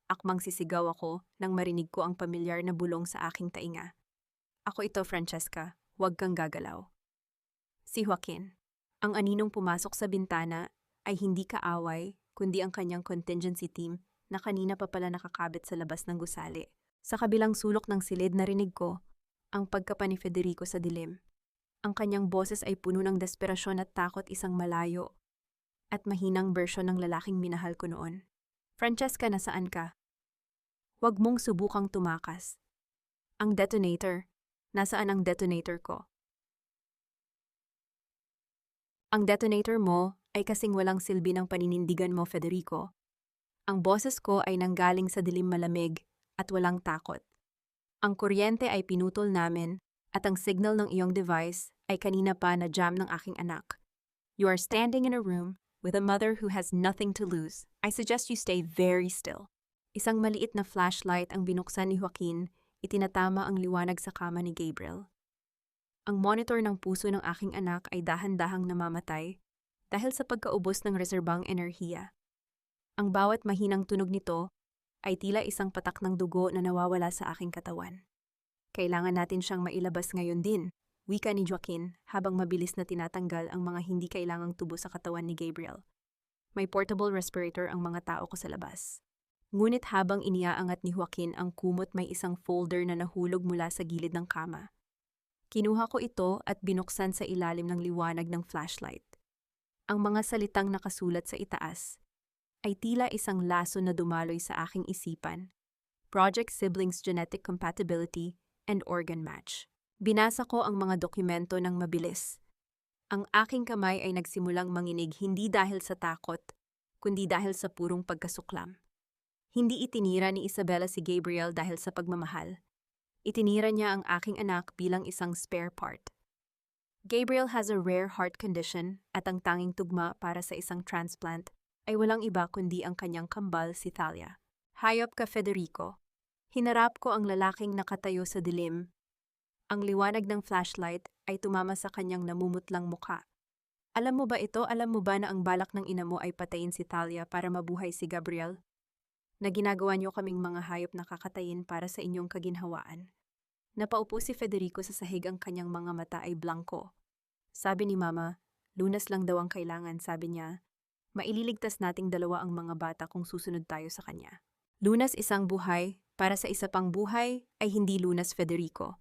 Akmang sisigaw ako nang marinig ko ang pamilyar na bulong sa aking tainga. Ako ito, Francesca. Huwag kang gagalaw. Si Joaquin. Ang aninong pumasok sa bintana ay hindi kaaway, kundi ang kanyang contingency team na kanina pa pala nakakabit sa labas ng gusali. Sa kabilang sulok ng silid, narinig ko ang pagkapa ni Federico sa dilim. Ang kanyang boses ay puno ng desperasyon at takot, isang malayo at mahinang bersyon ng lalaking minahal ko noon. Francesca, nasaan ka? Huwag mong subukang tumakas. Ang detonator. Nasaan ang detonator ko? Ang detonator mo ay kasing walang silbi ng paninindigan mo, Federico. Ang boses ko ay nanggaling sa dilim, malamig at walang takot. Ang kuryente ay pinutol namin at ang signal ng iyong device ay kanina pa na jam ng aking anak. You are standing in a room with a mother who has nothing to lose. I suggest you stay very still. Isang maliit na flashlight ang binuksan ni Joaquin, itinatama ang liwanag sa kama ni Gabriel. Ang monitor ng puso ng aking anak ay dahan-dahang namamatay dahil sa pagkaubos ng reserbang enerhiya. Ang bawat mahinang tunog nito ay tila isang patak ng dugo na nawawala sa aking katawan. Kailangan natin siyang mailabas ngayon din, wika ni Joaquin habang mabilis na tinatanggal ang mga hindi kailangang tubo sa katawan ni Gabriel. May portable respirator ang mga tao ko sa labas. Ngunit habang iniaangat ni Joaquin ang kumot, may isang folder na nahulog mula sa gilid ng kama. Kinuha ko ito at binuksan sa ilalim ng liwanag ng flashlight. Ang mga salitang nakasulat sa itaas ay tila isang laso na dumaloy sa aking isipan. Project Siblings Genetic Compatibility and Organ Match. Binasa ko ang mga dokumento ng mabilis. Ang aking kamay ay nagsimulang manginig, hindi dahil sa takot, kundi dahil sa purong pagkasuklam. Hindi itinira ni Isabela si Gabriel dahil sa pagmamahal. Itinira niya ang aking anak bilang isang spare part. Gabriel has a rare heart condition at ang tanging tugma para sa isang transplant ay walang iba kundi ang kanyang kambal, si Talia. Hayop ka, Federico. Hinarap ko ang lalaking nakatayo sa dilim. Ang liwanag ng flashlight ay tumama sa kanyang namumutlang mukha. Alam mo ba ito? Alam mo ba na ang balak ng ina mo ay patayin si Thalia para mabuhay si Gabriel? Na ginagawa niyo kaming mga hayop na kakatayin para sa inyong kaginhawaan. Napaupo si Federico sa sahig, ang kanyang mga mata ay blanco. Sabi ni Mama, lunas lang daw ang kailangan, sabi niya. Maililigtas nating dalawa ang mga bata kung susunod tayo sa kanya. Lunas isang buhay, para sa isa pang buhay ay hindi lunas, Federico.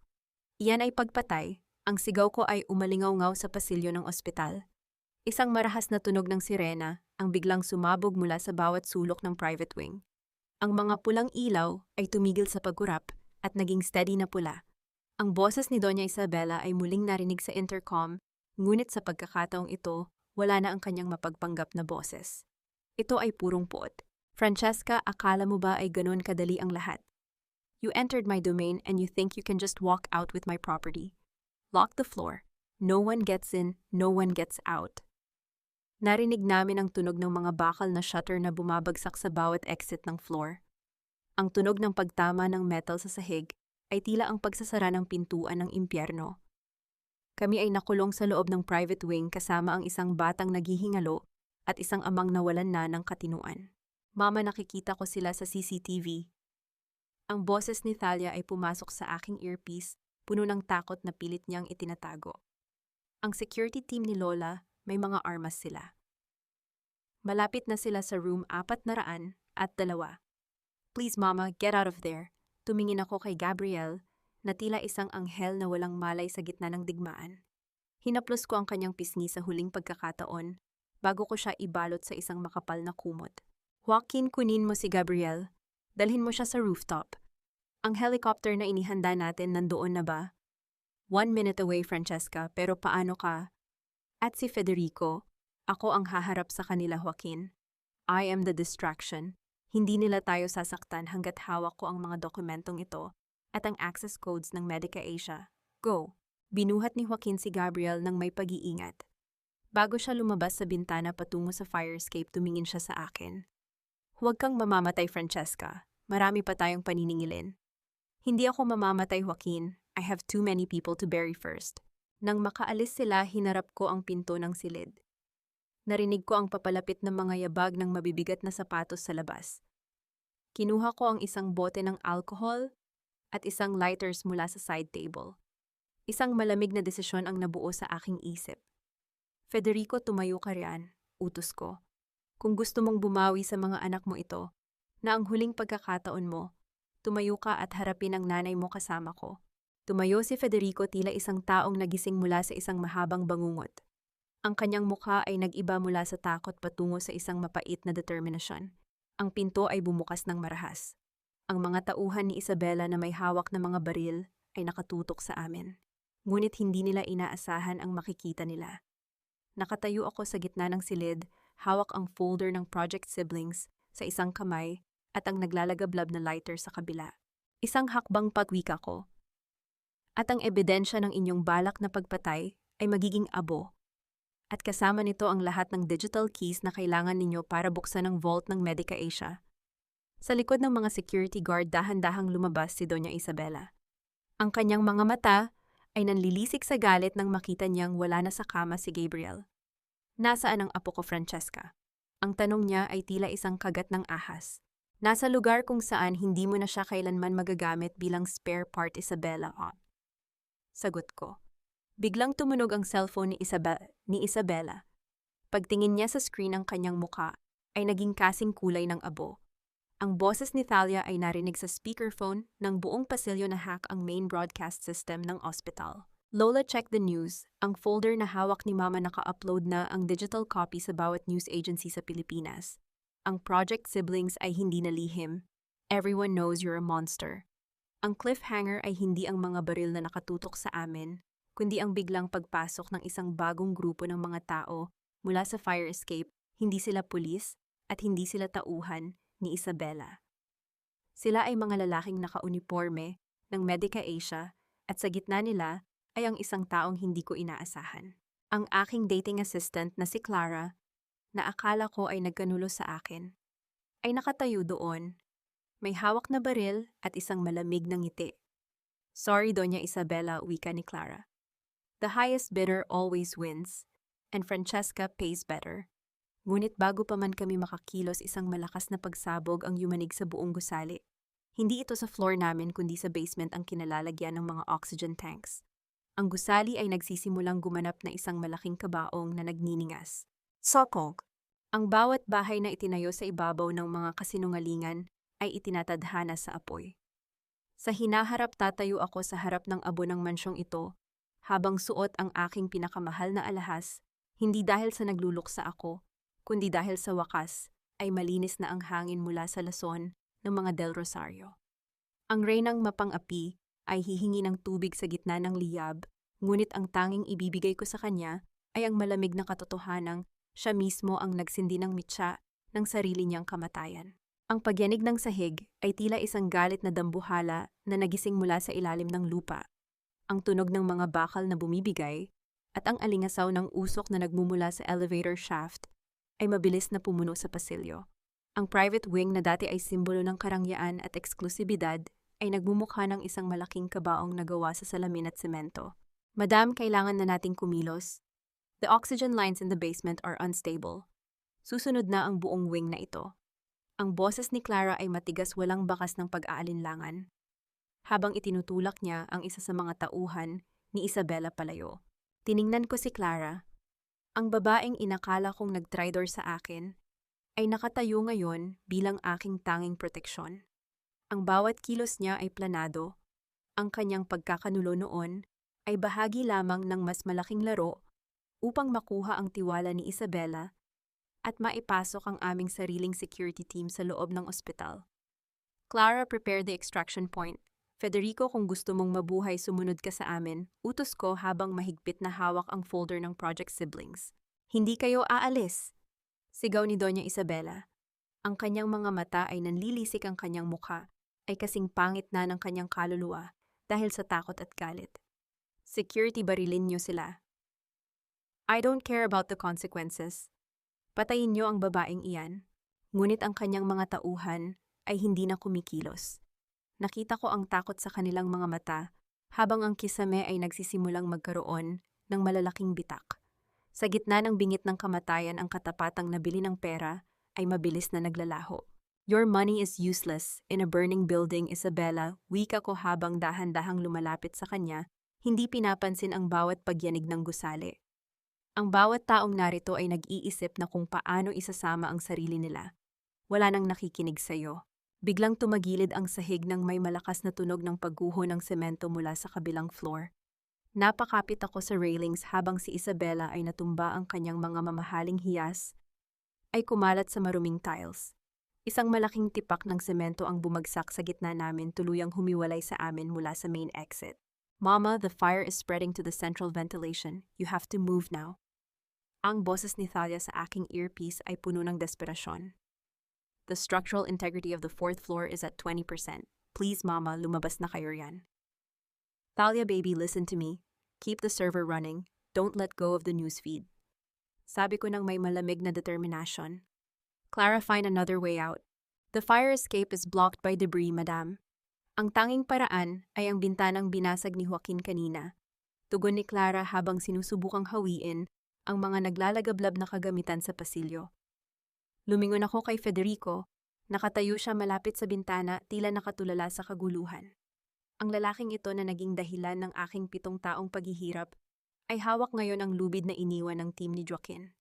Iyan ay pagpatay. Ang sigaw ko ay umalingaw-ngaw sa pasilyo ng ospital. Isang marahas na tunog ng sirena ang biglang sumabog mula sa bawat sulok ng private wing. Ang mga pulang ilaw ay tumigil sa pagkurap at naging steady na pula. Ang boses ni Doña Isabela ay muling narinig sa intercom, ngunit sa pagkakataong ito, wala na ang kanyang mapagpanggap na boses. Ito ay purong puot. Francesca, akala mo ba ay ganon kadali ang lahat? You entered my domain and you think you can just walk out with my property. Lock the floor. No one gets in, no one gets out. Narinig namin ang tunog ng mga bakal na shutter na bumabagsak sa bawat exit ng floor. Ang tunog ng pagtama ng metal sa sahig ay tila ang pagsasara ng pintuan ng impyerno. Kami ay nakulong sa loob ng private wing kasama ang isang batang naghihingalo at isang amang nawalan na ng katinuan. Mama, nakikita ko sila sa CCTV. Ang boses ni Thalia ay pumasok sa aking earpiece, puno ng takot na pilit niyang itinatago. Ang security team ni Lola, may mga armas sila. Malapit na sila sa room 402. Please Mama, get out of there. Tumingin ako kay Gabriel, na tila isang anghel na walang malay sa gitna ng digmaan. Hinaplos ko ang kanyang pisngi sa huling pagkakataon, bago ko siya ibalot sa isang makapal na kumot. Joaquin, kunin mo si Gabriel. Dalhin mo siya sa rooftop. Ang helicopter na inihanda natin nandoon na ba? 1 minute away, Francesca, pero paano ka? At si Federico, ako ang haharap sa kanila, Joaquin. I am the distraction. Hindi nila tayo sasaktan hanggat hawak ko ang mga dokumentong ito at ang access codes ng Medica Asia. Go! Binuhat ni Joaquin si Gabriel ng may pag-iingat. Bago siya lumabas sa bintana patungo sa fire escape, tumingin siya sa akin. Huwag kang mamamatay, Francesca. Marami pa tayong paniningilin. Hindi ako mamamatay, Joaquin. I have too many people to bury first. Nang makaalis sila, hinarap ko ang pinto ng silid. Narinig ko ang papalapit ng mga yabag ng mabibigat na sapatos sa labas. Kinuha ko ang isang bote ng alcohol at isang lighters mula sa side table. Isang malamig na desisyon ang nabuo sa aking isip. Federico, tumayo ka riyan, utos ko. Kung gusto mong bumawi sa mga anak mo ito, na ang huling pagkakataon mo, tumayo ka at harapin ang nanay mo kasama ko. Tumayo si Federico, tila isang taong nagising mula sa isang mahabang bangungot. Ang kanyang mukha ay nag-iba mula sa takot patungo sa isang mapait na determinasyon. Ang pinto ay bumukas ng marahas. Ang mga tauhan ni Isabela na may hawak na mga baril ay nakatutok sa amin. Ngunit hindi nila inaasahan ang makikita nila. Nakatayo ako sa gitna ng silid, hawak ang folder ng Project Siblings sa isang kamay at ang naglalagablab na lighter sa kabila. Isang hakbang pagwika ko. At ang ebidensya ng inyong balak na pagpatay ay magiging abo. At kasama nito ang lahat ng digital keys na kailangan ninyo para buksan ang vault ng Medica Asia. Sa likod ng mga security guard, dahan-dahang lumabas si Doña Isabela. Ang kanyang mga mata ay nanlilisik sa galit nang makita niyang wala na sa kama si Gabriel. Nasaan ang apo ko, Francesca? Ang tanong niya ay tila isang kagat ng ahas. Nasa lugar kung saan hindi mo na siya kailanman magagamit bilang spare part, Isabela. Sagot ko. Biglang tumunog ang cellphone ni Isabela. Pagtingin niya sa screen ng kanyang muka, ay naging kasing kulay ng abo. Ang boses ni Thalia ay narinig sa speakerphone ng buong pasilyo na hack ang main broadcast system ng ospital. Lola, check the news. Ang folder na hawak ni Mama, naka-upload na ang digital copy sa bawat news agency sa Pilipinas. Ang Project Siblings ay hindi na lihim. Everyone knows you're a monster. Ang cliffhanger ay hindi ang mga baril na nakatutok sa amin, kundi ang biglang pagpasok ng isang bagong grupo ng mga tao mula sa fire escape. Hindi sila pulis at hindi sila tauhan ni Isabela. Sila ay mga lalaking naka-uniforme ng Medica Asia at sa gitna nila ay ang isang taong hindi ko inaasahan. Ang aking dating assistant na si Clara, na akala ko ay nagkanulo sa akin, ay nakatayo doon. May hawak na baril at isang malamig na ngiti. Sorry, Doña Isabela, wika ni Clara. The highest bidder always wins. and Francesca pays better. Ngunit bago pa man kami makakilos, isang malakas na pagsabog ang yumanig sa buong gusali. Hindi ito sa floor namin kundi sa basement ang kinalalagyan ng mga oxygen tanks. Ang gusali ay nagsisimulang gumanap na isang malaking kabaong na nagniningas. Sokog! Ang bawat bahay na itinayo sa ibabaw ng mga kasinungalingan ay itinatadhana sa apoy. Sa hinaharap tatayo ako sa harap ng abo ng mansyong ito, habang suot ang aking pinakamahal na alahas, hindi dahil sa nagluluksa ako, kundi dahil sa wakas ay malinis na ang hangin mula sa lason ng mga Del Rosario. Ang reynang mapang-api ay hihingi ng tubig sa gitna ng liyab, ngunit ang tanging ibibigay ko sa kanya ay ang malamig na katotohanang siya mismo ang nagsindi ng mitsa ng sarili niyang kamatayan. Ang pagyanig ng sahig ay tila isang galit na dambuhala na nagising mula sa ilalim ng lupa. Ang tunog ng mga bakal na bumibigay at ang alingasaw ng usok na nagmumula sa elevator shaft ay mabilis na pumuno sa pasilyo. Ang private wing na dati ay simbolo ng karangyaan at eksklusibidad ay nagmumukha ng isang malaking kabaong na gawa sa salamin at semento. Madam, kailangan na nating kumilos. The oxygen lines in the basement are unstable. Susunod na ang buong wing na ito. Ang boses ni Clara ay matigas, walang bakas ng pag-aalinlangan. Habang itinutulak niya ang isa sa mga tauhan ni Isabela palayo. Tiningnan ko si Clara. Ang babaeng inakala kong nag-tridor sa akin ay nakatayo ngayon bilang aking tanging proteksyon. Ang bawat kilos niya ay planado. Ang kanyang pagkakanulo noon ay bahagi lamang ng mas malaking laro upang makuha ang tiwala ni Isabela at maipasok ang aming sariling security team sa loob ng ospital. Clara, prepare the extraction point. Federico, kung gusto mong mabuhay, sumunod ka sa amin, utos ko habang mahigpit na hawak ang folder ng Project Siblings. Hindi kayo aalis! Sigaw ni Doña Isabela. Ang kanyang mga mata ay nanlilisik, ang kanyang mukha ay kasing pangit na ng kanyang kaluluwa dahil sa takot at galit. Security, barilin niyo sila. I don't care about the consequences. Patayin niyo ang babaeng iyan. Ngunit ang kanyang mga tauhan ay hindi na kumikilos. Nakita ko ang takot sa kanilang mga mata habang ang kisame ay nagsisimulang magkaroon ng malalaking bitak. Sa gitna ng bingit ng kamatayan, ang katapatang nabili ng pera ay mabilis na naglalaho. Your money is useless in a burning building, Isabela, wika ko habang dahan-dahang lumalapit sa kanya, hindi pinapansin ang bawat pagyanig ng gusali. Ang bawat taong narito ay nag-iisip na kung paano isasama ang sarili nila. Wala nang nakikinig sa'yo. Biglang tumagilid ang sahig ng may malakas na tunog ng pagguho ng semento mula sa kabilang floor. Napakapit ako sa railings habang si Isabela ay natumba, ang kanyang mga mamahaling hiyas ay kumalat sa maruming tiles. Isang malaking tipak ng semento ang bumagsak sa gitna namin, tuluyang humiwalay sa amin mula sa main exit. Mama, the fire is spreading to the central ventilation. You have to move now. Ang boses ni Thalia sa aking earpiece ay puno ng desperasyon. The structural integrity of the fourth floor is at 20%. Please, Mama, lumabas na kayo riyan. Thalia, baby, listen to me. Keep the server running. Don't let go of the newsfeed. Sabi ko nang may malamig na determinasyon. Clara, find another way out. The fire escape is blocked by debris, Madam. Ang tanging paraan ay ang bintanang binasag ni Joaquin kanina. Tugon ni Clara habang sinusubukang hawiin ang mga naglalagablab na kagamitan sa pasilyo. Lumingon ako kay Federico. Nakatayo siya malapit sa bintana, tila nakatulala sa kaguluhan. Ang lalaking ito na naging dahilan ng aking 7 taong paghihirap ay hawak ngayon ang lubid na iniwan ng team ni Joaquin.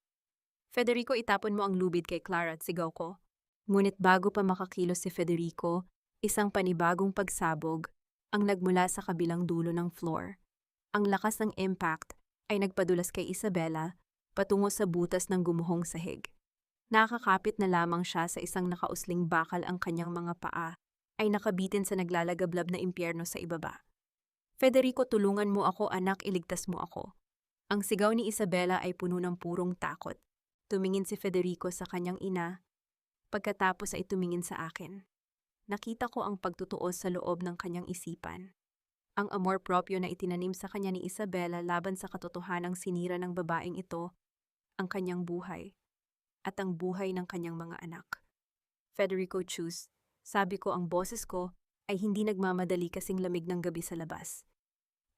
Federico, itapon mo ang lubid kay Clara, at sigaw ko. Ngunit bago pa makakilos si Federico, isang panibagong pagsabog ang nagmula sa kabilang dulo ng floor. Ang lakas ng impact ay nagpadulas kay Isabela patungo sa butas ng gumuhong sahig. Nakakapit na lamang siya sa isang nakausling bakal, ang kanyang mga paa ay nakabitin sa naglalagablab na impyerno sa ibaba. Federico, tulungan mo ako, anak, iligtas mo ako. Ang sigaw ni Isabela ay puno ng purong takot. Tumingin si Federico sa kanyang ina, pagkatapos ay tumingin sa akin. Nakita ko ang pagtutuos sa loob ng kanyang isipan. Ang amor proprio na itinanim sa kanya ni Isabela laban sa katotohanang sinira ng babaeng ito, ang kanyang buhay, at ang buhay ng kanyang mga anak. Federico, choose. Sabi ko, ang boses ko ay hindi nagmamadali kasing lamig ng gabi sa labas.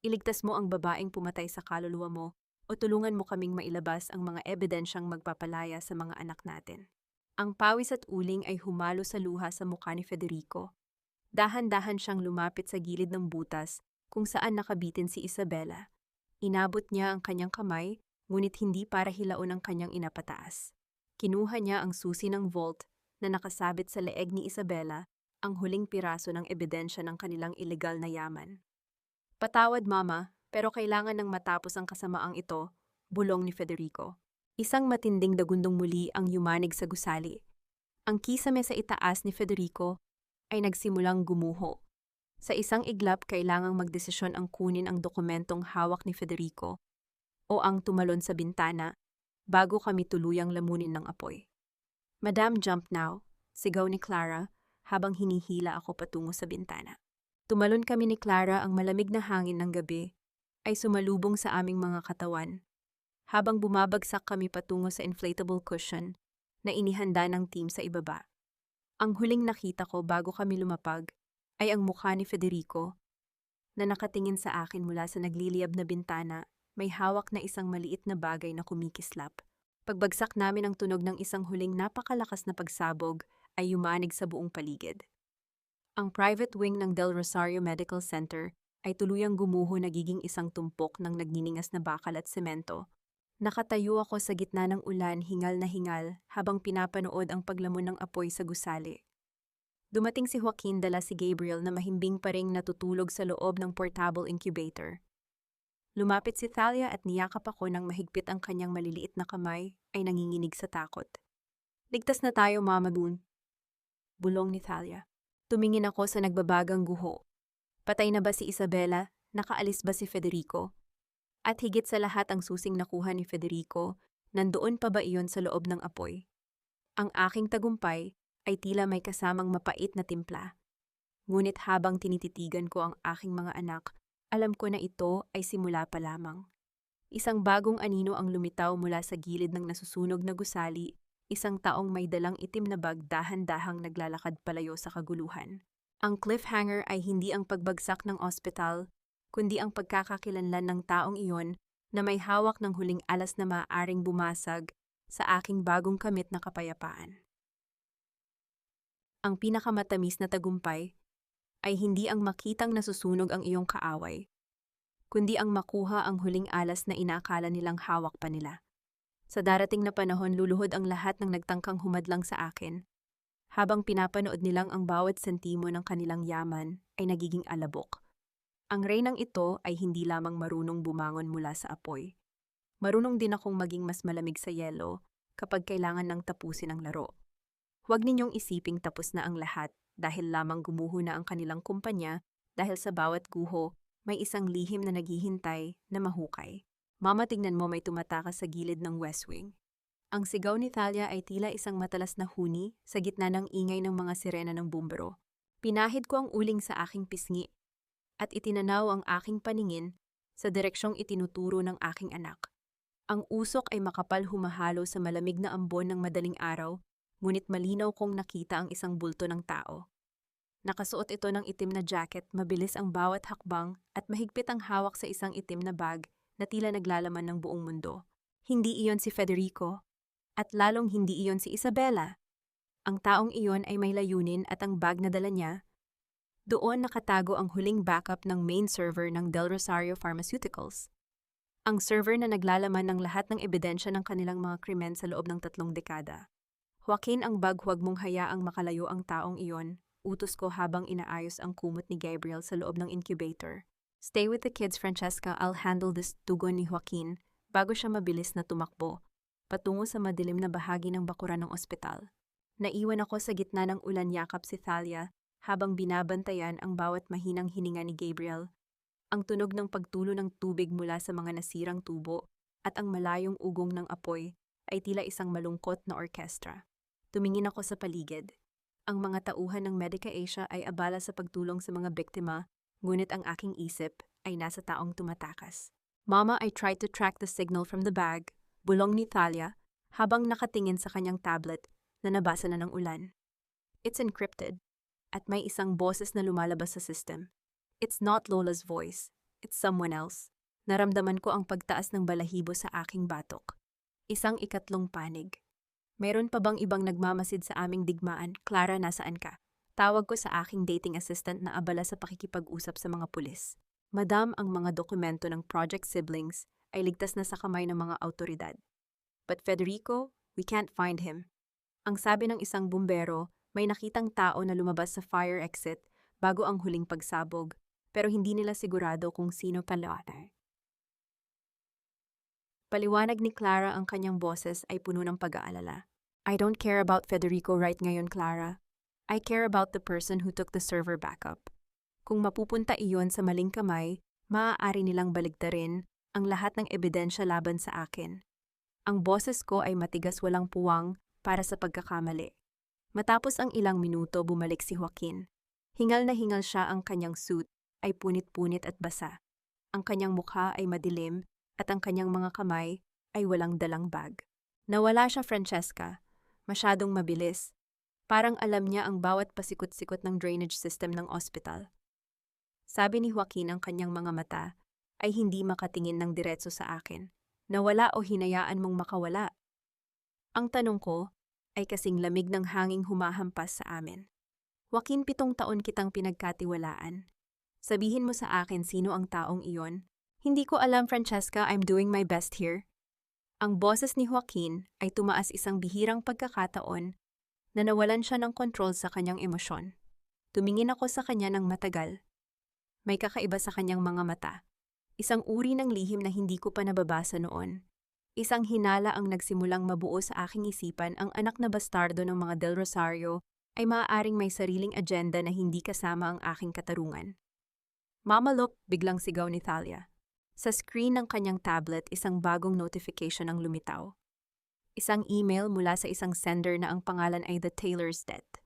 Iligtas mo ang babaeng pumatay sa kaluluwa mo o tulungan mo kaming mailabas ang mga ebidensyang magpapalaya sa mga anak natin. Ang pawis at uling ay humalo sa luha sa mukha ni Federico. Dahan-dahan siyang lumapit sa gilid ng butas kung saan nakabitin si Isabela. Inabot niya ang kanyang kamay, ngunit hindi para hilaon ang kanyang inapataas. Kinuha niya ang susi ng vault na nakasabit sa leeg ni Isabela, ang huling piraso ng ebidensya ng kanilang ilegal na yaman. Patawad, Mama, pero kailangan nang matapos ang kasamaang ito, bulong ni Federico. Isang matinding dagundong muli ang yumanig sa gusali. Ang kisame sa itaas ni Federico ay nagsimulang gumuho. Sa isang iglap, kailangang magdesisyon ang kunin ang dokumentong hawak ni Federico o ang tumalon sa bintana bago kami tuluyang lamunin ng apoy. Madam, jump now, sigaw ni Clara habang hinihila ako patungo sa bintana. Tumalon kami ni Clara, ang malamig na hangin ng gabi ay sumalubong sa aming mga katawan habang bumabagsak kami patungo sa inflatable cushion na inihanda ng team sa ibaba. Ang huling nakita ko bago kami lumapag ay ang mukha ni Federico na nakatingin sa akin mula sa nagliliyab na bintana, may hawak na isang maliit na bagay na kumikislap. Pagbagsak namin ang tunog ng isang huling napakalakas na pagsabog ay yumanig sa buong paligid. Ang private wing ng Del Rosario Medical Center ay tuluyang gumuho, nagiging isang tumpok ng nagniningas na bakal at semento. Nakatayo ako sa gitna ng ulan, hingal na hingal, habang pinapanood ang paglamon ng apoy sa gusali. Dumating si Joaquin, dala si Gabriel na mahimbing pa ring natutulog sa loob ng portable incubator. Lumapit si Thalia at niyakap ako nang mahigpit ang kanyang maliliit na kamay ay nanginginig sa takot. "Ligtas na tayo, Mama Boone," bulong ni Thalia. Tumingin ako sa nagbabagang guho. Patay na ba si Isabela? Nakaalis ba si Federico? At higit sa lahat, ang susing nakuha ni Federico, nandoon pa ba iyon sa loob ng apoy? Ang aking tagumpay ay tila may kasamang mapait na timpla. Ngunit habang tinititigan ko ang aking mga anak, alam ko na ito ay simula pa lamang. Isang bagong anino ang lumitaw mula sa gilid ng nasusunog na gusali, isang taong may dalang itim na bag, dahan-dahang naglalakad palayo sa kaguluhan. Ang cliffhanger ay hindi ang pagbagsak ng ospital, kundi ang pagkakakilanlan ng taong iyon na may hawak ng huling alas na maaaring bumasag sa aking bagong kamit na kapayapaan. Ang pinakamatamis na tagumpay ay hindi ang makitang nasusunog ang iyong kaaway, kundi ang makuha ang huling alas na inaakala nilang hawak pa nila. Sa darating na panahon, luluhod ang lahat ng nagtangkang humadlang sa akin. Habang pinapanood nilang ang bawat sentimo ng kanilang yaman ay nagiging alabok. Ang reynang ito ay hindi lamang marunong bumangon mula sa apoy. Marunong din akong maging mas malamig sa yelo kapag kailangan ng tapusin ang laro. Huwag ninyong isiping tapos na ang lahat dahil lamang gumuho na ang kanilang kumpanya, dahil sa bawat guho may isang lihim na naghihintay na mahukay. Mama, tingnan mo, may tumatakas sa gilid ng West Wing. Ang sigaw ni Thalia ay tila isang matalas na huni sa gitna ng ingay ng mga sirena ng bumbero. Pinahid ko ang uling sa aking pisngi at itinanaw ang aking paningin sa direksyong itinuturo ng aking anak. Ang usok ay makapal, humahalo sa malamig na ambon ng madaling araw, ngunit malinaw kong nakita ang isang bulto ng tao. Nakasuot ito ng itim na jacket, mabilis ang bawat hakbang at mahigpit ang hawak sa isang itim na bag na tila naglalaman ng buong mundo. Hindi iyon si Federico, at lalong hindi iyon si Isabela. Ang taong iyon ay may layunin, at ang bag na dala niya, doon nakatago ang huling backup ng main server ng Del Rosario Pharmaceuticals. Ang server na naglalaman ng lahat ng ebidensya ng kanilang mga krimen sa loob ng 3 dekada. Joaquin, ang bag, huwag mong hayaang makalayo ang taong iyon, utos ko habang inaayos ang kumot ni Gabriel sa loob ng incubator. Stay with the kids, Francesca, I'll handle this, tugon ni Joaquin bago siya mabilis na tumakbo patungo sa madilim na bahagi ng bakuran ng ospital. Naiwan ako sa gitna ng ulan, yakap si Thalia habang binabantayan ang bawat mahinang hininga ni Gabriel, ang tunog ng pagtulo ng tubig mula sa mga nasirang tubo at ang malayong ugong ng apoy ay tila isang malungkot na orkestra. Tumingin ako sa paligid. Ang mga tauhan ng Medica Asia ay abala sa pagtulong sa mga biktima, ngunit ang aking isip ay nasa taong tumatakas. Mama, I tried to track the signal from the bag, bulong ni Thalia habang nakatingin sa kanyang tablet na nabasa na ng ulan. It's encrypted, at may isang boses na lumalabas sa system. It's not Lola's voice, it's someone else. Naramdaman ko ang pagtaas ng balahibo sa aking batok. Isang ikatlong panig. Meron pa bang ibang nagmamasid sa aming digmaan? Clara, nasaan ka? Tawag ko sa aking dating assistant na abala sa pakikipag-usap sa mga pulis. Madam, ang mga dokumento ng Project Siblings ay ligtas na sa kamay ng mga autoridad. But Federico, we can't find him. Ang sabi ng isang bumbero, may nakitang tao na lumabas sa fire exit bago ang huling pagsabog, pero hindi nila sigurado kung sino pala. Paliwanag ni Clara, ang kanyang boses ay puno ng pag-aalala. I don't care about Federico right ngayon, Clara. I care about the person who took the server backup. Kung mapupunta iyon sa maling kamay, maaari nilang baligtarin ang lahat ng ebidensya laban sa akin. Ang boses ko ay matigas, walang puwang para sa pagkakamali. Matapos ang ilang minuto, bumalik si Joaquin. Hingal na hingal siya, ang kanyang suit ay punit-punit at basa. Ang kanyang mukha ay madilim at ang kanyang mga kamay ay walang dalang bag. Nawala siya, Francesca. Masyadong mabilis. Parang alam niya ang bawat pasikot-sikot ng drainage system ng ospital. Sabi ni Joaquin, ang kanyang mga mata ay hindi makatingin ng diretso sa akin. Nawala o hinayaan mong makawala? Ang tanong ko ay kasing lamig ng hanging humahampas sa amin. Joaquin, 7 taon kitang pinagkatiwalaan. Sabihin mo sa akin sino ang taong iyon. Hindi ko alam, Francesca, I'm doing my best here. Ang boses ni Joaquin ay tumaas, isang bihirang pagkakataon na nawalan siya ng kontrol sa kanyang emosyon. Tumingin ako sa kanya ng matagal. May kakaiba sa kanyang mga mata. Isang uri ng lihim na hindi ko pa nababasa noon. Isang hinala ang nagsimulang mabuo sa aking isipan, ang anak na bastardo ng mga Del Rosario ay maaaring may sariling agenda na hindi kasama ang aking katarungan. Mama, look, biglang sigaw ni Thalia. Sa screen ng kanyang tablet, isang bagong notification ang lumitaw. Isang email mula sa isang sender na ang pangalan ay The Taylor's Death.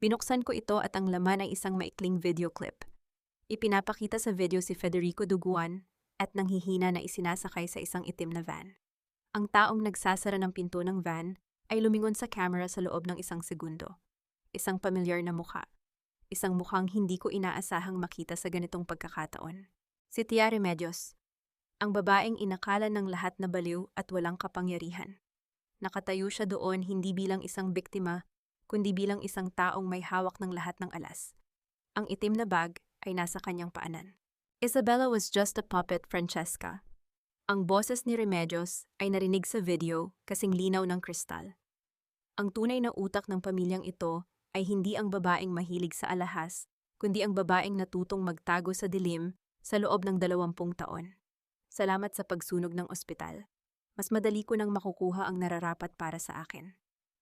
Binuksan ko ito at ang laman ay isang maikling video clip. Ipinapakita sa video si Federico duguan at nanghihina na isinasakay sa isang itim na van. Ang taong nagsasara ng pinto ng van ay lumingon sa camera sa loob ng isang segundo. Isang pamilyar na mukha. Isang mukhang hindi ko inaasahang makita sa ganitong pagkakataon. Si Tia Remedios. Ang babaeng inakala ng lahat na baliw at walang kapangyarihan. Nakatayo siya doon hindi bilang isang biktima, kundi bilang isang taong may hawak ng lahat ng alas. Ang itim na bag ay nasa kanyang paanan. Isabella was just a puppet, Francesca. Ang boses ni Remedios ay narinig sa video kasing linaw ng kristal. Ang tunay na utak ng pamilyang ito ay hindi ang babaeng mahilig sa alahas, kundi ang babaeng natutong magtago sa dilim sa loob ng 20 taon. Salamat sa pagsunog ng ospital. Mas madali ko nang makukuha ang nararapat para sa akin.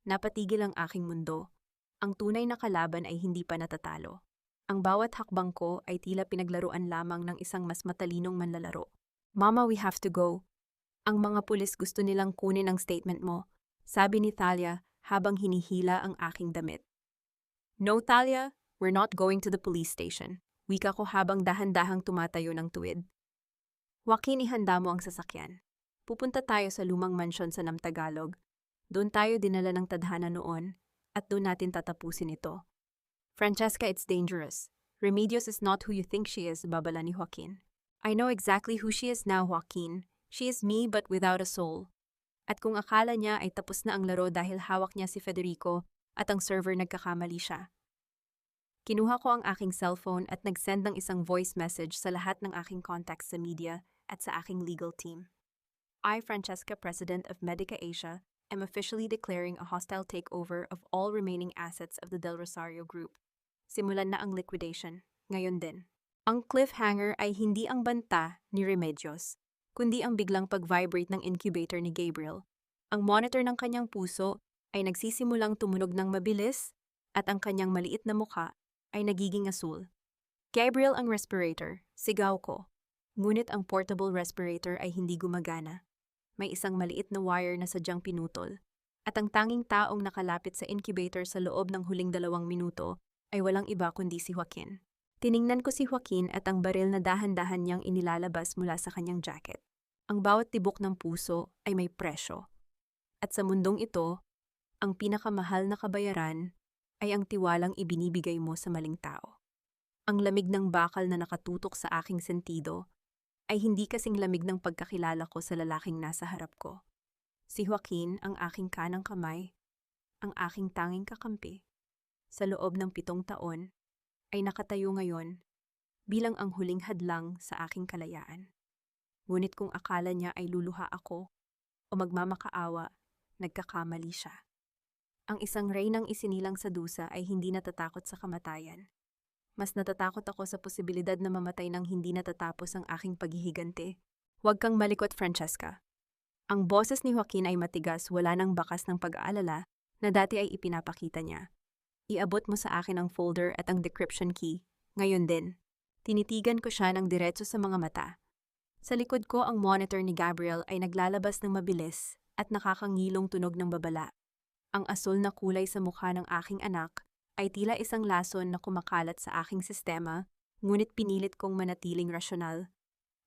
Napatigil ang aking mundo. Ang tunay na kalaban ay hindi pa natatalo. Ang bawat hakbang ko ay tila pinaglaruan lamang ng isang mas matalinong manlalaro. Mama, we have to go. Ang mga pulis gusto nilang kunin ang statement mo, sabi ni Thalia habang hinihila ang aking damit. No, Thalia, we're not going to the police station. Wika ko habang dahan-dahang tumatayo ng tuwid. Joaquin, ihanda mo ang sasakyan. Pupunta tayo sa lumang mansyon sa Namtagalog. Doon tayo dinala ng tadhana noon at doon natin tatapusin ito. Francesca, it's dangerous. Remedios is not who you think she is, babala ni Joaquin. I know exactly who she is now, Joaquin. She is me but without a soul. At kung akala niya ay tapos na ang laro dahil hawak niya si Federico at ang server nagkakamali siya. Kinuha ko ang aking cellphone at nag-send ng isang voice message sa lahat ng aking contacts sa media at sa aking legal team. I, Francesca, President of Medica Asia, am officially declaring a hostile takeover of all remaining assets of the Del Rosario Group. Simulan na ang liquidation, ngayon din. Ang cliffhanger ay hindi ang banta ni Remedios, kundi ang biglang pag-vibrate ng incubator ni Gabriel. Ang monitor ng kanyang puso ay nagsisimulang tumunog ng mabilis at ang kanyang maliit na mukha ay nagiging asul. Gabriel, ang respirator, sigaw ko. Ngunit ang portable respirator ay hindi gumagana. May isang maliit na wire na sadyang pinutol. At ang tanging taong nakalapit sa incubator sa loob ng huling 2 minuto ay walang iba kundi si Joaquin. Tiningnan ko si Joaquin at ang baril na dahan-dahan niyang inilalabas mula sa kanyang jacket. Ang bawat tibok ng puso ay may presyo. At sa mundong ito, ang pinakamahal na kabayaran ay ang tiwalang ibinibigay mo sa maling tao. Ang lamig ng bakal na nakatutok sa aking sentido ay hindi kasing lamig ng pagkakilala ko sa lalaking nasa harap ko. Si Joaquin ang aking kanang kamay, ang aking tanging kakampi. Sa loob ng 7 taon, ay nakatayo ngayon bilang ang huling hadlang sa aking kalayaan. Ngunit kung akala niya ay luluha ako o magmamakaawa, nagkakamali siya. Ang isang reynang isinilang sa dusa ay hindi natatakot sa kamatayan. Mas natatakot ako sa posibilidad na mamatay nang hindi natatapos ang aking paghihigante. Huwag kang malikot, Francesca. Ang boses ni Joaquin ay matigas, wala nang bakas ng pag-aalala na dati ay ipinapakita niya. Iabot mo sa akin ang folder at ang decryption key. Ngayon din. Tinitigan ko siya ng diretso sa mga mata. Sa likod ko ang monitor ni Gabriel ay naglalabas ng mabilis at nakakangilong tunog ng babala. Ang asul na kulay sa mukha ng aking anak ay tila isang lason na kumakalat sa aking sistema, ngunit pinilit kong manatiling rasyonal.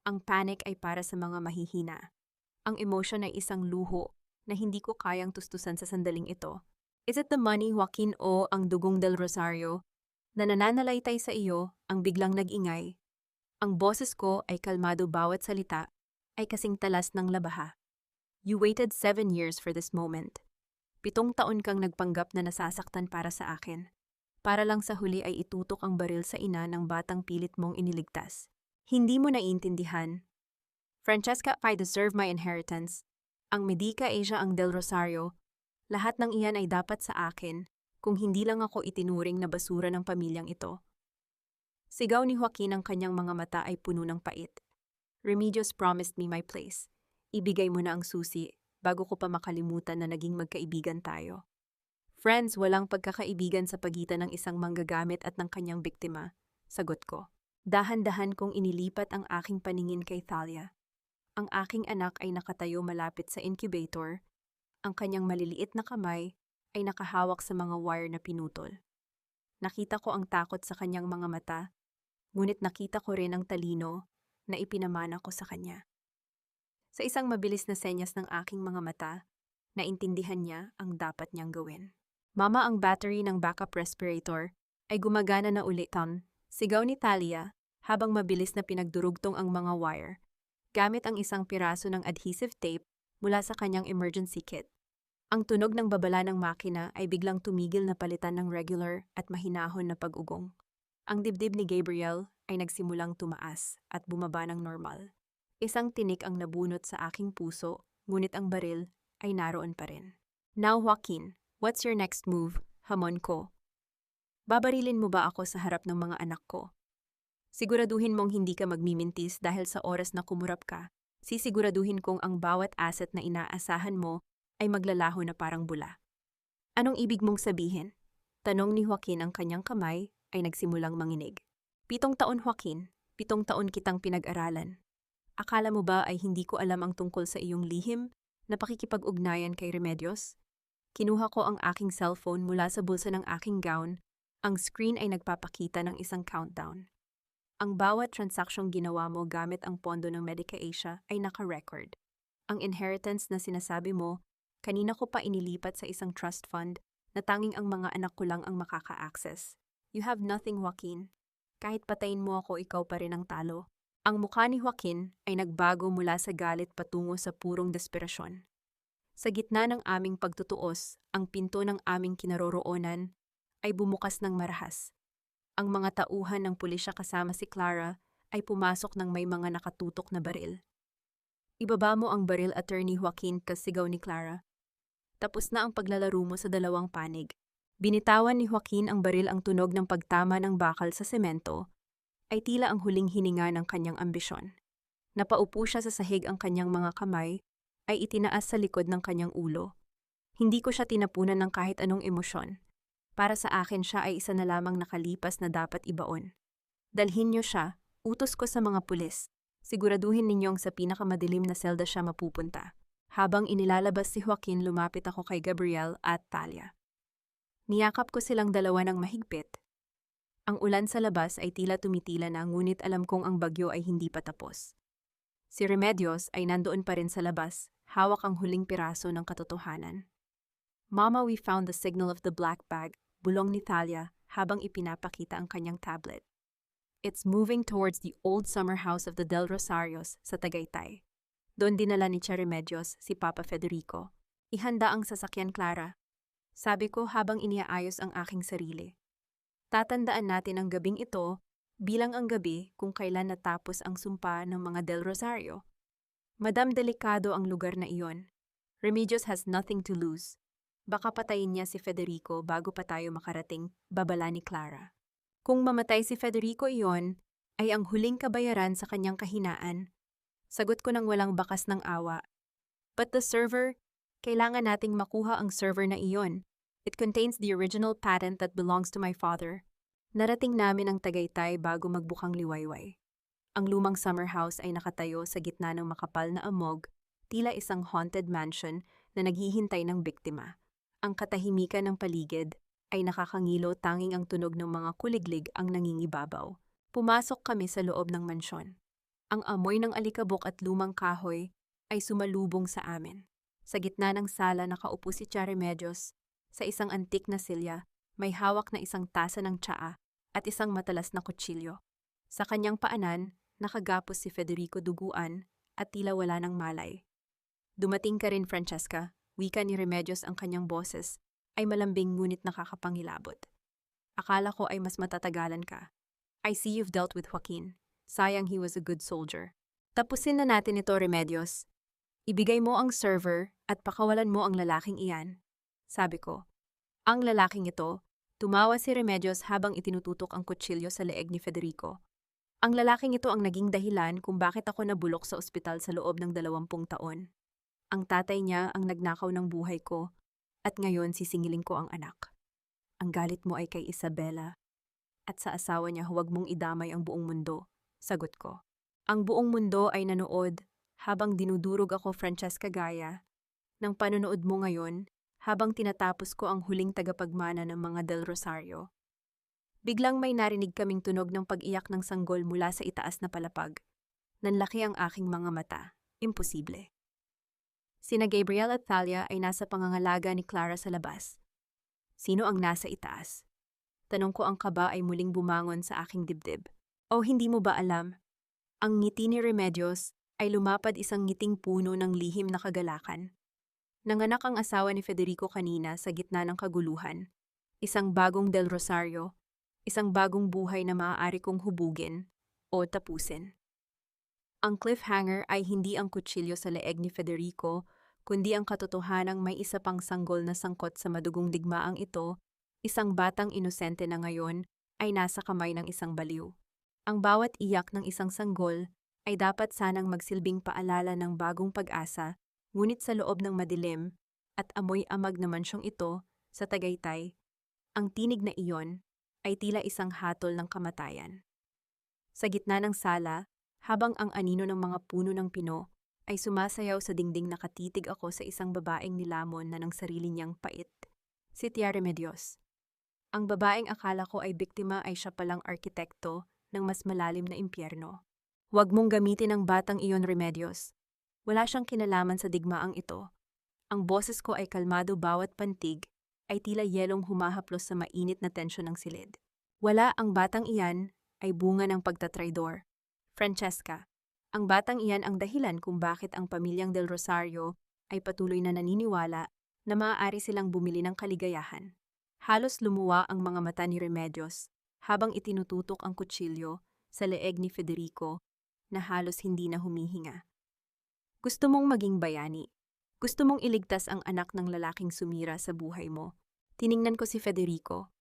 Ang panic ay para sa mga mahihina. Ang emotion ay isang luho na hindi ko kayang tustusan sa sandaling ito. Is it the money, Joaquin, o ang dugong del Rosario na nananalaytay sa iyo ang biglang nag-ingay? Ang boses ko ay kalmado, bawat salita ay kasing talas ng labaha. You waited 7 years for this moment. 7 taon kang nagpanggap na nasasaktan para sa akin. Para lang sa huli ay itutok ang baril sa ina ng batang pilit mong iniligtas. Hindi mo naiintindihan. Francesca, I deserve my inheritance. Ang Medica Asia, ang Del Rosario, lahat ng iyan ay dapat sa akin kung hindi lang ako itinuring na basura ng pamilyang ito. Sigaw ni Joaquin, ang kanyang mga mata ay puno ng pait. Remedios promised me my place. Ibigay mo na ang susi bago ko pa makalimutan na naging magkaibigan tayo. Friends, walang pagkakaibigan sa pagitan ng isang manggagamit at ng kanyang biktima, sagot ko. Dahan-dahan kong inilipat ang aking paningin kay Thalia. Ang aking anak ay nakatayo malapit sa incubator. Ang kanyang maliliit na kamay ay nakahawak sa mga wire na pinutol. Nakita ko ang takot sa kanyang mga mata, ngunit nakita ko rin ang talino na ipinamana ko sa kanya. Sa isang mabilis na senyas ng aking mga mata, naintindihan niya ang dapat niyang gawin. Mama, ang battery ng backup respirator ay gumagana na ulit, sigaw ni Thalia habang mabilis na pinagdurugtong ang mga wire, gamit ang isang piraso ng adhesive tape mula sa kanyang emergency kit. Ang tunog ng babala ng makina ay biglang tumigil na palitan ng regular at mahinahon na pag-ugong. Ang dibdib ni Gabriel ay nagsimulang tumaas at bumaba ng normal. Isang tinik ang nabunot sa aking puso, ngunit ang baril ay naroon pa rin. Now, Joaquin, what's your next move? Hamon ko. Babarilin mo ba ako sa harap ng mga anak ko? Siguraduhin mong hindi ka magmimintis dahil sa oras na kumurap ka. Sisiguraduhin kong ang bawat asset na inaasahan mo ay maglalaho na parang bula. Anong ibig mong sabihin? Tanong ni Joaquin, ang kanyang kamay ay nagsimulang manginig. 7 taon, Joaquin. 7 taon kitang pinag-aralan. Akala mo ba ay hindi ko alam ang tungkol sa iyong lihim na pakikipag-ugnayan kay Remedios? Kinuha ko ang aking cellphone mula sa bulsa ng aking gown. Ang screen ay nagpapakita ng isang countdown. Ang bawat transaksyong ginawa mo gamit ang pondo ng Medica Asia ay naka-record. Ang inheritance na sinasabi mo, kanina ko pa inilipat sa isang trust fund na tanging ang mga anak ko lang ang makaka-access. You have nothing, Joaquin. Kahit patayin mo ako, ikaw pa rin ang talo. Ang mukha ni Joaquin ay nagbago mula sa galit patungo sa purong desperasyon. Sa gitna ng aming pagtutuos, ang pinto ng aming kinaroroonan ay bumukas ng marahas. Ang mga tauhan ng pulisya kasama si Clara ay pumasok ng may mga nakatutok na baril. Ibaba mo ang baril, Attorney Joaquin, kasigaw ni Clara. Tapos na ang paglalaro mo sa dalawang panig. Binitawan ni Joaquin ang baril, ang tunog ng pagtama ng bakal sa semento ay tila ang huling hininga ng kanyang ambisyon. Napaupo siya sa sahig, ang kanyang mga kamay ay itinaas sa likod ng kanyang ulo. Hindi ko siya tinapunan ng kahit anong emosyon. Para sa akin siya ay isa na lamang nakalipas na dapat ibaon. Dalhin niyo siya, utos ko sa mga pulis. Siguraduhin ninyong sa pinakamadilim na selda siya mapupunta. Habang inilalabas si Joaquin, lumapit ako kay Gabriel at Thalia. Niyakap ko silang dalawa ng mahigpit. Ang ulan sa labas ay tila tumitila na, ngunit alam kong ang bagyo ay hindi pa tapos. Si Remedios ay nandoon pa rin sa labas, hawak ang huling piraso ng katotohanan. Mama, we found the signal of the black bag, bulong ni Thalia habang ipinapakita ang kanyang tablet. It's moving towards the old summer house of the Del Rosarios sa Tagaytay. Doon dinala ni Che Remedios si Papa Federico. Ihanda ang sasakyan, Clara. Sabi ko habang iniaayos ang aking sarili. Tatandaan natin ang gabing ito bilang ang gabi kung kailan natapos ang sumpa ng mga Del Rosario. Madam, delikado ang lugar na iyon. Remedios has nothing to lose. Baka patayin niya si Federico bago pa tayo makarating, babala ni Clara. Kung mamatay si Federico iyon, ay ang huling kabayaran sa kanyang kahinaan. Sagot ko ng walang bakas ng awa. But the server, kailangan nating makuha ang server na iyon. It contains the original patent that belongs to my father. Narating namin ang Tagaytay bago magbukang liwayway. Ang lumang summer house ay nakatayo sa gitna ng makapal na amog, tila isang haunted mansion na naghihintay ng biktima. Ang katahimikan ng paligid ay nakakangilo, tanging ang tunog ng mga kuliglig ang nangingibabaw. Pumasok kami sa loob ng mansyon. Ang amoy ng alikabok at lumang kahoy ay sumalubong sa amin. Sa gitna ng sala nakaupo si Che Remedios. Sa isang antik na silya, may hawak na isang tasa ng tsaa at isang matalas na kutsilyo. Sa kanyang paanan, nakagapos si Federico duguan at tila wala ng malay. Dumating ka rin, Francesca, wika ni Remedios, ang kanyang boses ay malambing ngunit nakakapangilabot. Akala ko ay mas matatagalan ka. I see you've dealt with Joaquin. Sayang, he was a good soldier. Tapusin na natin ito, Remedios. Ibigay mo ang server at pakawalan mo ang lalaking iyan. Sabi ko. Ang lalaking ito, tumawa si Remedios habang itinututok ang kutsilyo sa leeg ni Federico. Ang lalaking ito ang naging dahilan kung bakit ako nabulok sa ospital sa loob ng 20 taon. Ang tatay niya ang nagnakaw ng buhay ko at ngayon sisingilin ko ang anak. Ang galit mo ay kay Isabela at sa asawa niya, huwag mong idamay ang buong mundo. Sagot ko. Ang buong mundo ay nanood habang dinudurog ako, Francesca Gaya, ng panonood mo ngayon habang tinatapos ko ang huling tagapagmana ng mga Del Rosario. Biglang may narinig kaming tunog ng pag-iyak ng sanggol mula sa itaas na palapag. Nanlaki ang aking mga mata. Imposible. Sina Gabriel at Thalia ay nasa pangangalaga ni Clara sa labas. Sino ang nasa itaas? Tanong ko, ang kaba ay muling bumangon sa aking dibdib. O hindi mo ba alam? Ang ngiti ni Remedios ay lumapad, isang ngiting puno ng lihim na kagalakan. Nanganak ang asawa ni Federico kanina sa gitna ng kaguluhan. Isang bagong Del Rosario, isang bagong buhay na maaari kong hubugin o tapusin. Ang cliffhanger ay hindi ang kutsilyo sa leeg ni Federico, kundi ang katotohanang may isa pang sanggol na sangkot sa madugong digmaang ito, isang batang inosente na ngayon ay nasa kamay ng isang baliw. Ang bawat iyak ng isang sanggol ay dapat sanang magsilbing paalala ng bagong pag-asa, ngunit sa loob ng madilim at amoy amag na mansyong ito sa Tagaytay, ang tinig na iyon ay tila isang hatol ng kamatayan. Sa gitna ng sala, habang ang anino ng mga puno ng pino ay sumasayaw sa dingding, nakatitig ako sa isang babaeng nilamon na ng sarili niyang pait. Si Tia Remedios. Ang babaeng akala ko ay biktima ay siya palang arkitekto ng mas malalim na impyerno. Huwag mong gamitin ang batang iyon, Remedios. Wala siyang kinalaman sa digmaang ito. Ang boses ko ay kalmado, bawat pantig ay tila yelong humahaplos sa mainit na tensyon ng silid. Wala, ang batang iyan ay bunga ng pagtatraidor. Francesca, ang batang iyan ang dahilan kung bakit ang pamilyang Del Rosario ay patuloy na naniniwala na maaari silang bumili ng kaligayahan. Halos lumuwa ang mga mata ni Remedios habang itinututok ang kutsilyo sa leeg ni Federico na halos hindi na humihinga. Gusto mong maging bayani. Gusto mong iligtas ang anak ng lalaking sumira sa buhay mo. Tiningnan ko si Federico.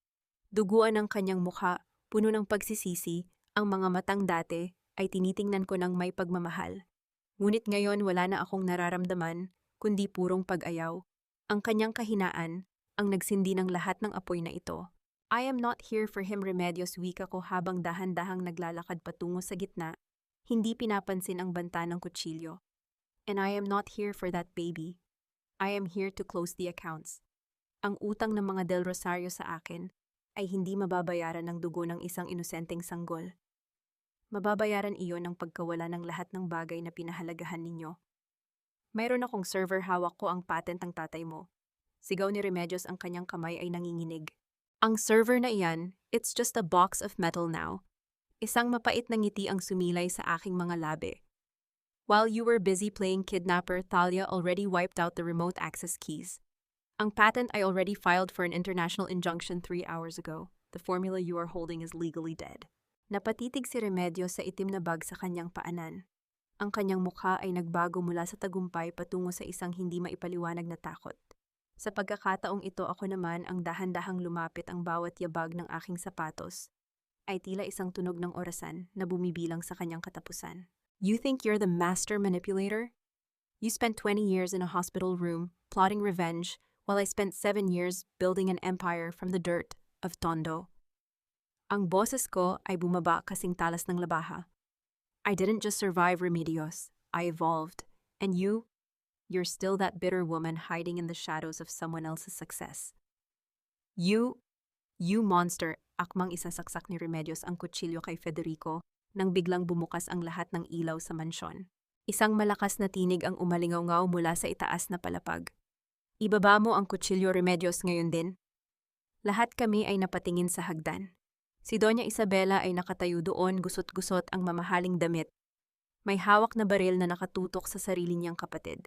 Duguan ang kanyang mukha, puno ng pagsisisi, ang mga matang dati ay tinitingnan ko ng may pagmamahal. Ngunit ngayon wala na akong nararamdaman, kundi purong pag-ayaw. Ang kanyang kahinaan ang nagsindi ng lahat ng apoy na ito. I am not here for him, Remedios, wika ko habang dahan-dahang naglalakad patungo sa gitna, hindi pinapansin ang banta ng kutsilyo. And I am not here for that baby. I am here to close the accounts. Ang utang ng mga Del Rosario sa akin ay hindi mababayaran ng dugo ng isang inosenteng sanggol. Mababayaran iyon ng pagkawala ng lahat ng bagay na pinahalagahan ninyo. Mayroon akong server, hawak ko ang patent ng tatay mo. Sigaw ni Remedios, ang kanyang kamay ay nanginginig. Ang server na iyan, it's just a box of metal now. Isang mapait na ngiti ang sumilay sa aking mga labi. While you were busy playing kidnapper, Thalia already wiped out the remote access keys. Ang patent I already filed for an international injunction 3 hours ago. The formula you are holding is legally dead. Napatitig si Remedios sa itim na bag sa kanyang paanan. Ang kanyang mukha ay nagbago mula sa tagumpay patungo sa isang hindi maipaliwanag na takot. Sa pagkakataong ito, ako naman ang dahan-dahang lumapit. Ang bawat yabag ng aking sapatos ay tila isang tunog ng orasan na bumibilang sa kanyang katapusan. You think you're the master manipulator? You spent 20 years in a hospital room plotting revenge while I spent 7 years building an empire from the dirt of Tondo. Ang boses ko ay bumaba kasing talas ng labaha. I didn't just survive Remedios, I evolved. And you're still that bitter woman hiding in the shadows of someone else's success. You monster, akmang isasaksak ni Remedios ang kutsilyo kay Federico nang biglang bumukas ang lahat ng ilaw sa mansyon. Isang malakas na tinig ang umalingaw-ngaw mula sa itaas na palapag. Ibaba mo ang kutsilyo, Remedios, ngayon din. Lahat kami ay napatingin sa hagdan. Si Doña Isabela ay nakatayo doon, gusot-gusot ang mamahaling damit. May hawak na baril na nakatutok sa sarili niyang kapatid.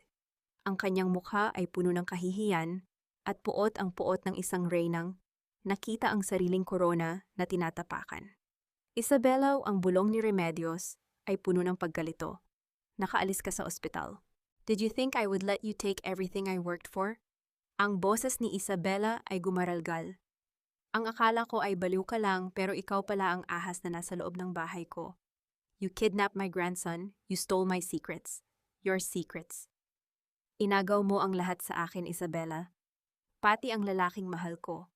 Ang kanyang mukha ay puno ng kahihiyan at puot ang puot ng isang reynang nakita ang sariling korona na tinatapakan. Isabela, ang bulong ni Remedios ay puno ng paggalito. Nakaalis ka sa ospital. Did you think I would let you take everything I worked for? Ang boses ni Isabela ay gumaralgal. Ang akala ko ay baliw ka lang, pero ikaw pala ang ahas na nasa loob ng bahay ko. You kidnapped my grandson, you stole my secrets. Your secrets. Inagaw mo ang lahat sa akin, Isabela. Pati ang lalaking mahal ko.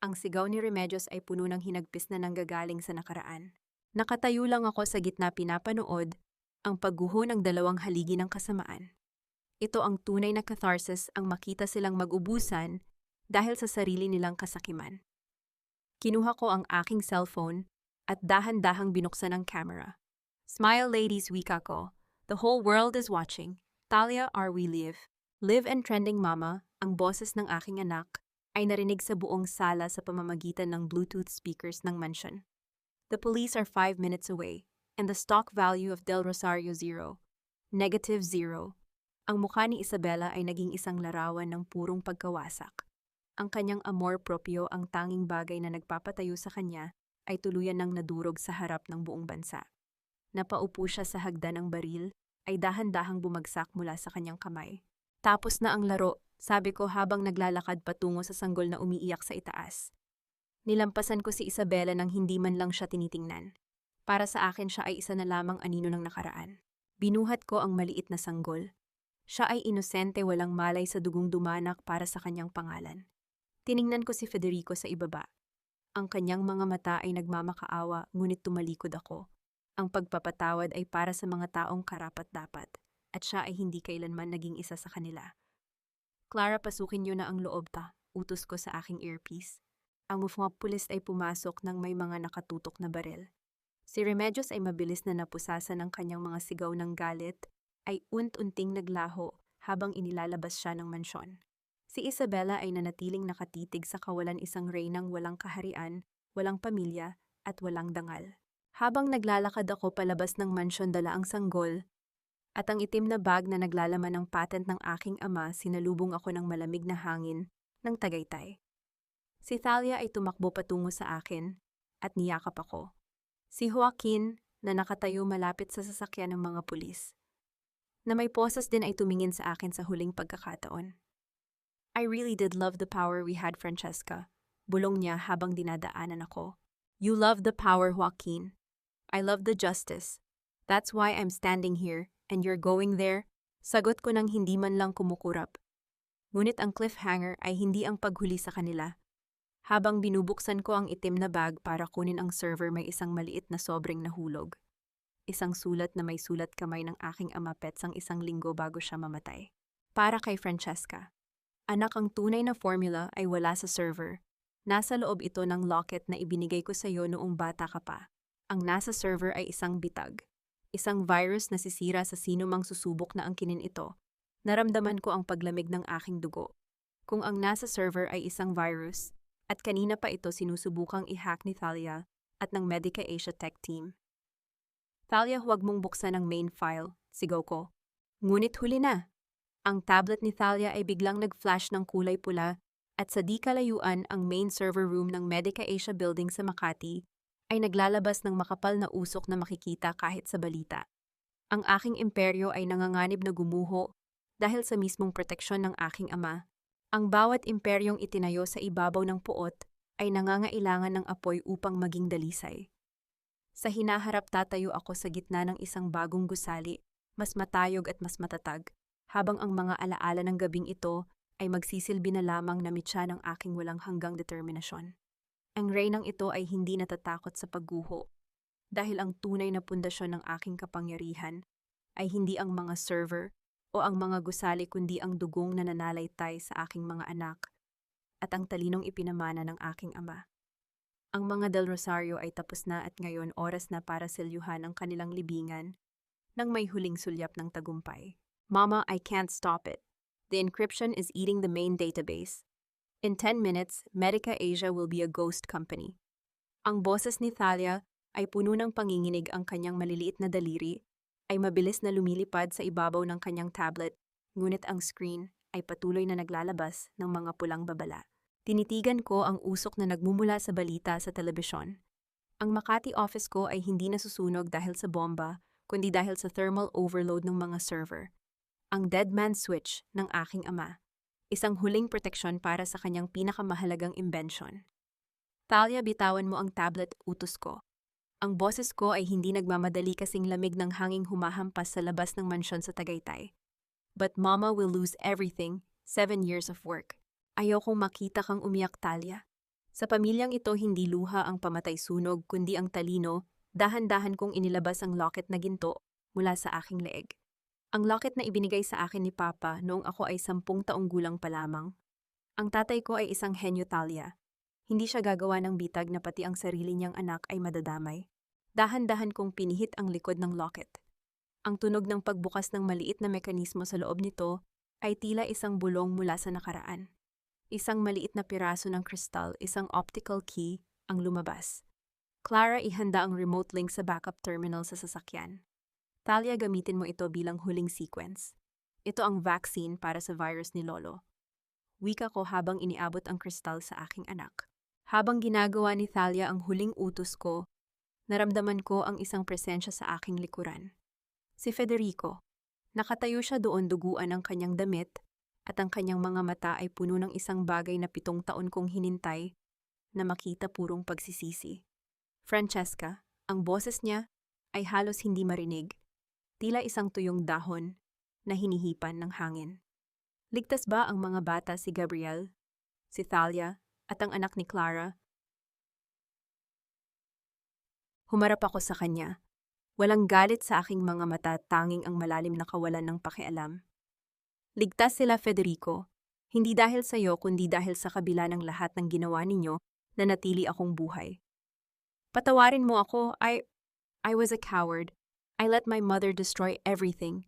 Ang sigaw ni Remedios ay puno ng hinagpis na nanggagaling sa nakaraan. Nakatayo lang ako sa gitna, pinapanood ang pagguho ng dalawang haligi ng kasamaan. Ito ang tunay na catharsis, ang makita silang mag-ubusan dahil sa sarili nilang kasakiman. Kinuha ko ang aking cellphone at dahan-dahang binuksan ang camera. Smile, ladies, wika ko. The whole world is watching. Thalia, are we live? Live and trending, mama, ang boses ng aking anak ay narinig sa buong sala sa pamamagitan ng Bluetooth speakers ng mansion. The police are 5 minutes away, and the stock value of Del Rosario -0. Ang mukha ni Isabela ay naging isang larawan ng purong pagkawasak. Ang kanyang amor propio, ang tanging bagay na nagpapatayo sa kanya, ay tuluyan ng nadurog sa harap ng buong bansa. Napaupo siya sa hagdan, ng baril ay dahan-dahang bumagsak mula sa kanyang kamay. Tapos na ang laro, sabi ko habang naglalakad patungo sa sanggol na umiiyak sa itaas. Nilampasan ko si Isabela nang hindi man lang siya tinitingnan. Para sa akin, siya ay isa na lamang anino ng nakaraan. Binuhat ko ang maliit na sanggol. Siya ay inosente, walang malay sa dugong dumanak para sa kanyang pangalan. Tiningnan ko si Federico sa ibaba. Ang kanyang mga mata ay nagmamakaawa, ngunit tumalikod ako. Ang pagpapatawad ay para sa mga taong karapat-dapat, at siya ay hindi kailanman naging isa sa kanila. Clara, pasukin niyo na ang loob ta, utos ko sa aking earpiece. Ang mga pulis ay pumasok nang may mga nakatutok na baril. Si Remedios ay mabilis na napusasan ng kanyang mga sigaw ng galit, ay unt-unting naglaho habang inilalabas siya ng mansyon. Si Isabela ay nanatiling nakatitig sa kawalan, isang reynang walang kaharian, walang pamilya, at walang dangal. Habang naglalakad ako palabas ng mansyon, dala ang sanggol at ang itim na bag na naglalaman ng patent ng aking ama, sinalubong ako ng malamig na hangin ng Tagaytay. Si Thalia ay tumakbo patungo sa akin at niyakap ako. Si Joaquin, na nakatayo malapit sa sasakyan ng mga pulis, na may posas din, ay tumingin sa akin sa huling pagkakataon. I really did love the power we had, Francesca. Bulong niya habang dinadaanan ako. You love the power, Joaquin. I love the justice. That's why I'm standing here, and you're going there. Sagot ko nang hindi man lang kumukurap. Ngunit ang cliffhanger ay hindi ang paghuli sa kanila. Habang binubuksan ko ang itim na bag para kunin ang server, may isang maliit na sobrang nahulog. Isang sulat na may sulat kamay ng aking ama petsang 1 linggo bago siya mamatay. Para kay Francesca. Anak, ang tunay na formula ay wala sa server. Nasa loob ito ng locket na ibinigay ko sa iyo noong bata ka pa. Ang nasa server ay isang bitag. Isang virus na sisira sa sino mang susubok na angkinin ito. Naramdaman ko ang paglamig ng aking dugo. Kung ang nasa server ay isang virus, at kanina pa ito sinusubukang i-hack ni Thalia, at ng Medica Asia Tech Team. Thalia, huwag mong buksan ang main file, sigaw ko. Ngunit huli na. Ang tablet ni Thalia ay biglang nag-flash ng kulay pula at sa di kalayuan ang main server room ng Medica Asia Building sa Makati ay naglalabas ng makapal na usok na makikita kahit sa balita. Ang aking imperyo ay nanganganib na gumuho dahil sa mismong proteksyon ng aking ama. Ang bawat imperyong itinayo sa ibabaw ng puot ay nangangailangan ng apoy upang maging dalisay. Sa hinaharap tatayo ako sa gitna ng isang bagong gusali, mas matayog at mas matatag, habang ang mga alaala ng gabing ito ay magsisilbi na lamang na mitya ng aking walang hanggang determinasyon. Ang reynang ito ay hindi natatakot sa pagguho, dahil ang tunay na pundasyon ng aking kapangyarihan ay hindi ang mga server o ang mga gusali kundi ang dugong na nananalaytay sa aking mga anak at ang talinong ipinamana ng aking ama. Ang mga Del Rosario ay tapos na at ngayon oras na para selyuhan ang kanilang libingan nang may huling sulyap ng tagumpay. Mama, I can't stop it. The encryption is eating the main database. In 10 minutes, Medica Asia will be a ghost company. Ang boses ni Thalia ay puno ng panginginig, ang kanyang maliliit na daliri ay mabilis na lumilipad sa ibabaw ng kanyang tablet, ngunit ang screen ay patuloy na naglalabas ng mga pulang babala. Tinitigan ko ang usok na nagmumula sa balita sa telebisyon. Ang Makati office ko ay hindi nasusunog dahil sa bomba, kundi dahil sa thermal overload ng mga server. Ang dead man switch ng aking ama, isang huling proteksyon para sa kanyang pinakamahalagang imbensyon. Thalia, bitawan mo ang tablet, utos ko. Ang boses ko ay hindi nagmamadali kasing lamig ng hanging humahampas sa labas ng mansyon sa Tagaytay. But Mama will lose everything, 7 years of work. Ayokong makita kang umiyak, Thalia. Sa pamilyang ito, hindi luha ang pamatay-sunog, kundi ang talino. Dahan-dahan kong inilabas ang locket na ginto mula sa aking leeg. Ang locket na ibinigay sa akin ni Papa noong ako ay 10 taong gulang pa lamang. Ang tatay ko ay isang henyo, Thalia. Hindi siya gagawa ng bitag na pati ang sarili niyang anak ay madadamay. Dahan-dahan kong pinihit ang likod ng locket. Ang tunog ng pagbukas ng maliit na mekanismo sa loob nito ay tila isang bulong mula sa nakaraan. Isang maliit na piraso ng kristal, isang optical key, ang lumabas. Clara, ihanda ang remote link sa backup terminal sa sasakyan. Thalia, gamitin mo ito bilang huling sequence. Ito ang vaccine para sa virus ni Lolo. Wika ko habang iniabot ang kristal sa aking anak. Habang ginagawa ni Thalia ang huling utos ko, naramdaman ko ang isang presensya sa aking likuran. Si Federico. Nakatayo siya doon, duguan ang kanyang damit at ang kanyang mga mata ay puno ng isang bagay na 7 taon kong hinintay na makita, purong pagsisisi. Francesca, ang boses niya ay halos hindi marinig, tila isang tuyong dahon na hinihipan ng hangin. Ligtas ba ang mga bata, si Gabriel, si Thalia at ang anak ni Clara? Humarap ako sa kanya. Walang galit sa aking mga mata, tanging ang malalim na kawalan ng pakialam. Ligtas sila, Federico. Hindi dahil sa iyo, kundi dahil sa kabila ng lahat ng ginawa ninyo, nanatili akong buhay. Patawarin mo ako, I was a coward. I let my mother destroy everything.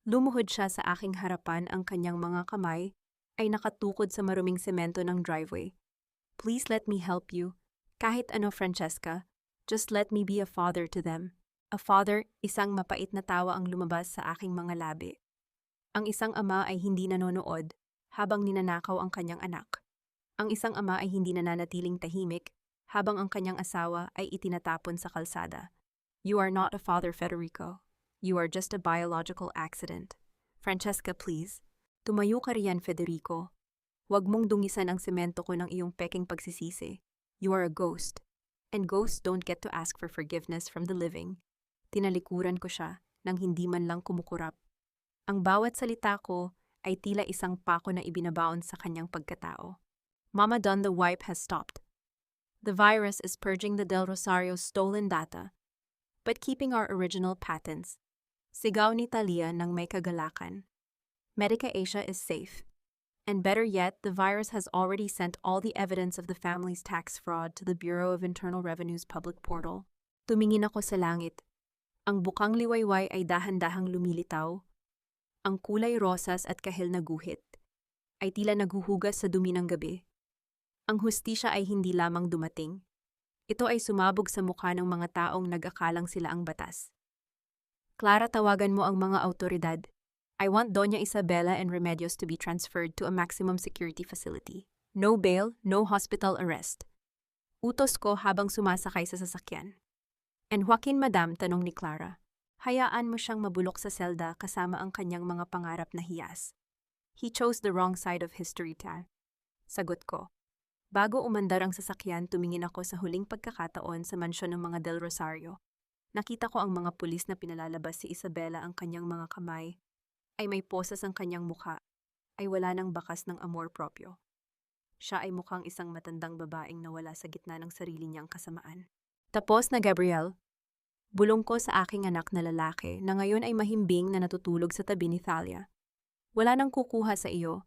Lumuhod siya sa aking harapan, ang kanyang mga kamay ay nakatukod sa maruming semento ng driveway. Please let me help you. Kahit ano, Francesca. Just let me be a father to them. A father, isang mapait na tawa ang lumabas sa aking mga labi. Ang isang ama ay hindi nanonood habang ninanakaw ang kanyang anak. Ang isang ama ay hindi nananatiling tahimik habang ang kanyang asawa ay itinatapon sa kalsada. You are not a father, Federico. You are just a biological accident. Francesca, please. Tumayo ka riyan, Federico. Huwag mong dungisan ang semento ko ng iyong peking pagsisisi. You are a ghost. And ghosts don't get to ask for forgiveness from the living. Tinalikuran ko siya nang hindi man lang kumukurap. Ang bawat salita ko ay tila isang pako na ibinabaon sa kanyang pagkatao. Mama Don, the wipe has stopped. The virus is purging the Del Rosario's stolen data, but keeping our original patents. Sigaw ni Thalia nang may kagalakan. Medica Asia is safe. And better yet, the virus has already sent all the evidence of the family's tax fraud to the Bureau of Internal Revenue's public portal. Tumingin ako sa langit. Ang bukang liwayway ay dahan-dahang lumilitaw. Ang kulay rosas at kahel na guhit ay tila naghuhugas sa dumi ng gabi. Ang hustisya ay hindi lamang dumating. Ito ay sumabog sa mukha ng mga taong nag-akalang sila ang batas. Clara, tawagan mo ang mga autoridad. I want Doña Isabela and Remedios to be transferred to a maximum security facility. No bail, no hospital arrest. Utos ko habang sumasakay sa sasakyan. And Joaquin, madam, tanong ni Clara. Hayaan mo siyang mabulok sa selda kasama ang kanyang mga pangarap na hiyas. He chose the wrong side of history, sagot ko. Bago umandar ang sasakyan, tumingin ako sa huling pagkakataon sa mansyon ng mga Del Rosario. Nakita ko ang mga pulis na pinalalabas si Isabela, ang kanyang mga kamay ay may posas, ang kanyang mukha ay wala ng bakas ng amor proprio. Siya ay mukhang isang matandang babaeng nawala sa gitna ng sarili niyang kasamaan. Tapos na, Gabriel. Bulong ko sa aking anak na lalaki na ngayon ay mahimbing na natutulog sa tabi ni Thalia. Wala nang kukuha sa iyo.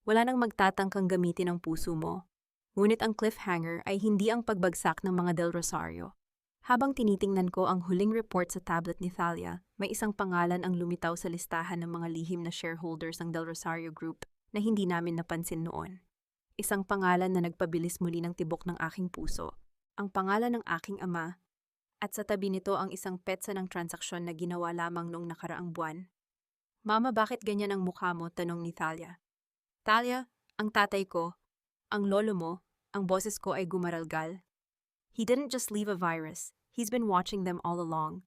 Wala nang magtatangkang gamitin ang puso mo. Ngunit ang cliffhanger ay hindi ang pagbagsak ng mga Del Rosario. Habang tinitingnan ko ang huling report sa tablet ni Thalia, may isang pangalan ang lumitaw sa listahan ng mga lihim na shareholders ng Del Rosario Group na hindi namin napansin noon. Isang pangalan na nagpabilis muli ng tibok ng aking puso. Ang pangalan ng aking ama, at sa tabi nito ang isang petsa ng transaksyon na ginawa lamang noong nakaraang buwan. Mama, bakit ganyan ang mukha mo? Tanong ni Thalia. Thalia, ang tatay ko, ang lolo mo, ang boses ko ay gumaralgal. He didn't just leave a virus, he's been watching them all along.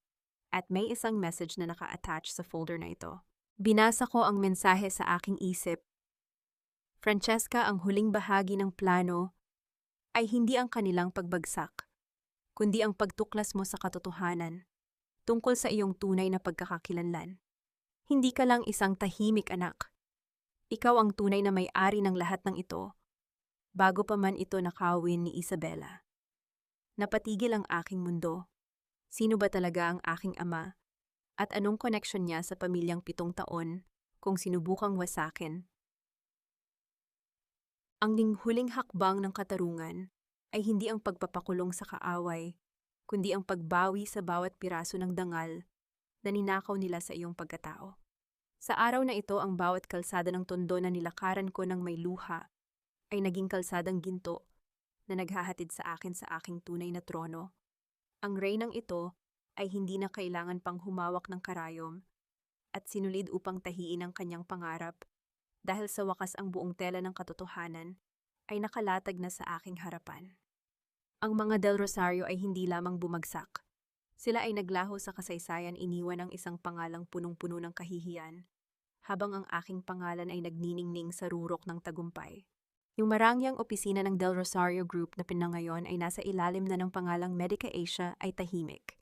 At may isang message na naka-attach sa folder na ito. Binasa ko ang mensahe sa aking isip. Francesca, ang huling bahagi ng plano ay hindi ang kanilang pagbagsak, kundi ang pagtuklas mo sa katotohanan tungkol sa iyong tunay na pagkakakilanlan. Hindi ka lang isang tahimik anak. Ikaw ang tunay na may-ari ng lahat ng ito, bago pa man ito nakawin ni Isabela. Napatigil ang aking mundo. Sino ba talaga ang aking ama? At anong koneksyon niya sa pamilyang 7 taon kung sinubukang wasakin? Ang huling hakbang ng katarungan ay hindi ang pagpapakulong sa kaaway, kundi ang pagbawi sa bawat piraso ng dangal na ninakaw nila sa iyong pagkatao. Sa araw na ito, ang bawat kalsada ng tondo na nilakaran ko ng may luha ay naging kalsadang ginto na naghahatid sa akin sa aking tunay na trono. Ang reynang ito ay hindi na kailangan pang humawak ng karayom at sinulid upang tahiin ang kanyang pangarap, dahil sa wakas ang buong tela ng katotohanan ay nakalatag na sa aking harapan. Ang mga Del Rosario ay hindi lamang bumagsak. Sila ay naglaho sa kasaysayan, iniwan ang isang pangalang punong-puno ng kahihiyan, habang ang aking pangalan ay nagniningning sa rurok ng tagumpay. Yung marangyang opisina ng Del Rosario Group na pinangayon ay nasa ilalim na ng pangalang Medica Asia ay tahimik.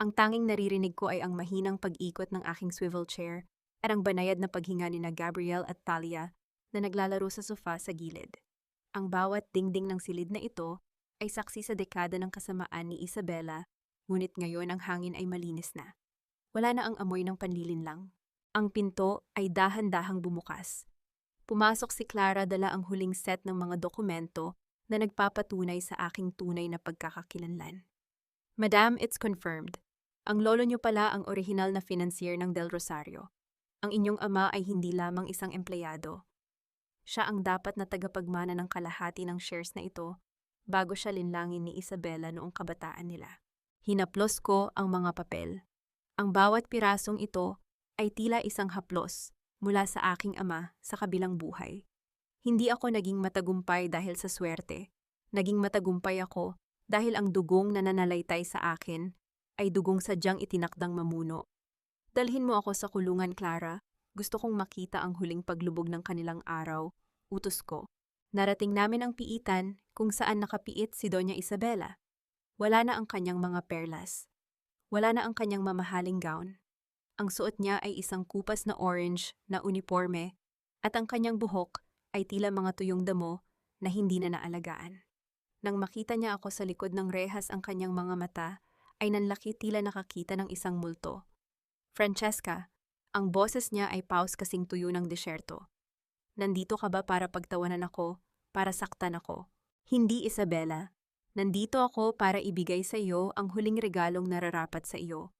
Ang tanging naririnig ko ay ang mahinang pag-ikot ng aking swivel chair at ang banayad na paghinga ni na Gabriel at Thalia na naglalaro sa sofa sa gilid. Ang bawat dingding ng silid na ito ay saksi sa dekada ng kasamaan ni Isabela, ngunit ngayon ang hangin ay malinis na. Wala na ang amoy ng panlilinlang. Ang pinto ay dahan-dahang bumukas. Pumasok si Clara, dala ang huling set ng mga dokumento na nagpapatunay sa aking tunay na pagkakakilanlan. Madam, it's confirmed. Ang lolo niyo pala ang orihinal na financier ng Del Rosario. Ang inyong ama ay hindi lamang isang empleyado. Siya ang dapat na tagapagmana ng kalahati ng shares na ito bago siya linlangin ni Isabela noong kabataan nila. Hinaplos ko ang mga papel. Ang bawat pirasong ito ay tila isang haplos mula sa aking ama sa kabilang buhay. Hindi ako naging matagumpay dahil sa swerte. Naging matagumpay ako dahil ang dugong na nananalaytay sa akin ay dugong sadyang itinakdang mamuno. Dalhin mo ako sa kulungan, Clara. Gusto kong makita ang huling paglubog ng kanilang araw, utos ko. Narating namin ang piitan kung saan nakapiit si Doña Isabela. Wala na ang kanyang mga perlas. Wala na ang kanyang mamahaling gown. Ang suot niya ay isang kupas na orange na uniforme at ang kanyang buhok ay tila mga tuyong damo na hindi na naalagaan. Nang makita niya ako sa likod ng rehas, ang kanyang mga mata ay nanlaki, tila nakakita ng isang multo. Francesca, ang boses niya ay paus kasing tuyo ng desyerto. Nandito ka ba para pagtawanan ako, para saktan ako? Hindi, Isabela. Nandito ako para ibigay sa iyo ang huling regalong nararapat sa iyo.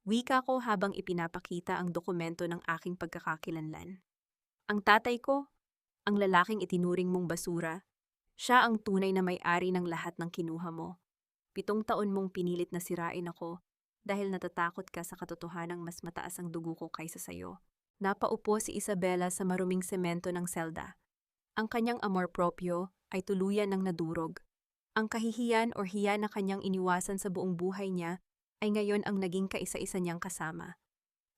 Wika ko habang ipinapakita ang dokumento ng aking pagkakakilanlan. Ang tatay ko, ang lalaking itinuring mong basura, siya ang tunay na may-ari ng lahat ng kinuha mo. 7 taon mong pinilit na sirain ako dahil natatakot ka sa katotohanang mas mataas ang dugo ko kaysa sayo. Napaupo si Isabela sa maruming semento ng selda. Ang kanyang amor proprio ay tuluyan ng nadurog. Ang kahihiyan o hiya na kanyang iniwasan sa buong buhay niya ay ngayon ang naging kaisa-isa niyang kasama.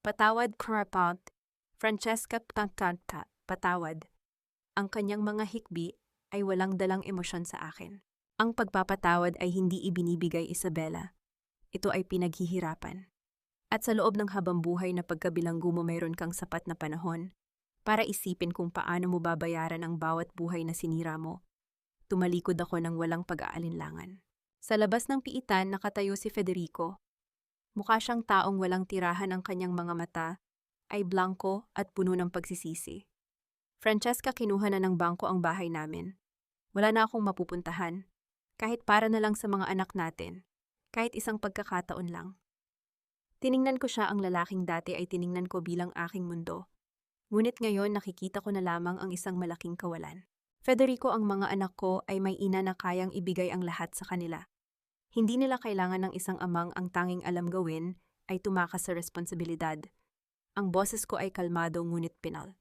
Patawad, Crapont. Francesca Ptangkanta, patawad. Ang kanyang mga hikbi ay walang dalang emosyon sa akin. Ang pagpapatawad ay hindi ibinibigay, Isabela. Ito ay pinaghihirapan. At sa loob ng habang buhay na pagkabilanggo mo mayroon kang sapat na panahon para isipin kung paano mo babayaran ang bawat buhay na sinira mo. Tumalikod ako ng walang pag-aalinlangan. Sa labas ng piitan nakatayo si Federico. Mukha siyang taong walang tirahan, ang kanyang mga mata ay blanco at puno ng pagsisisi. Francesca, kinuha na ng bangko ang bahay namin. Wala na akong mapupuntahan. Kahit para na lang sa mga anak natin. Kahit isang pagkakataon lang. Tiningnan ko siya, ang lalaking dati ay tiningnan ko bilang aking mundo. Ngunit ngayon nakikita ko na lamang ang isang malaking kawalan. Federico, ang mga anak ko ay may ina na kayang ibigay ang lahat sa kanila. Hindi nila kailangan ng isang amang ang tanging alam gawin ay tumakas sa responsibilidad. Ang boses ko ay kalmado ngunit pinal.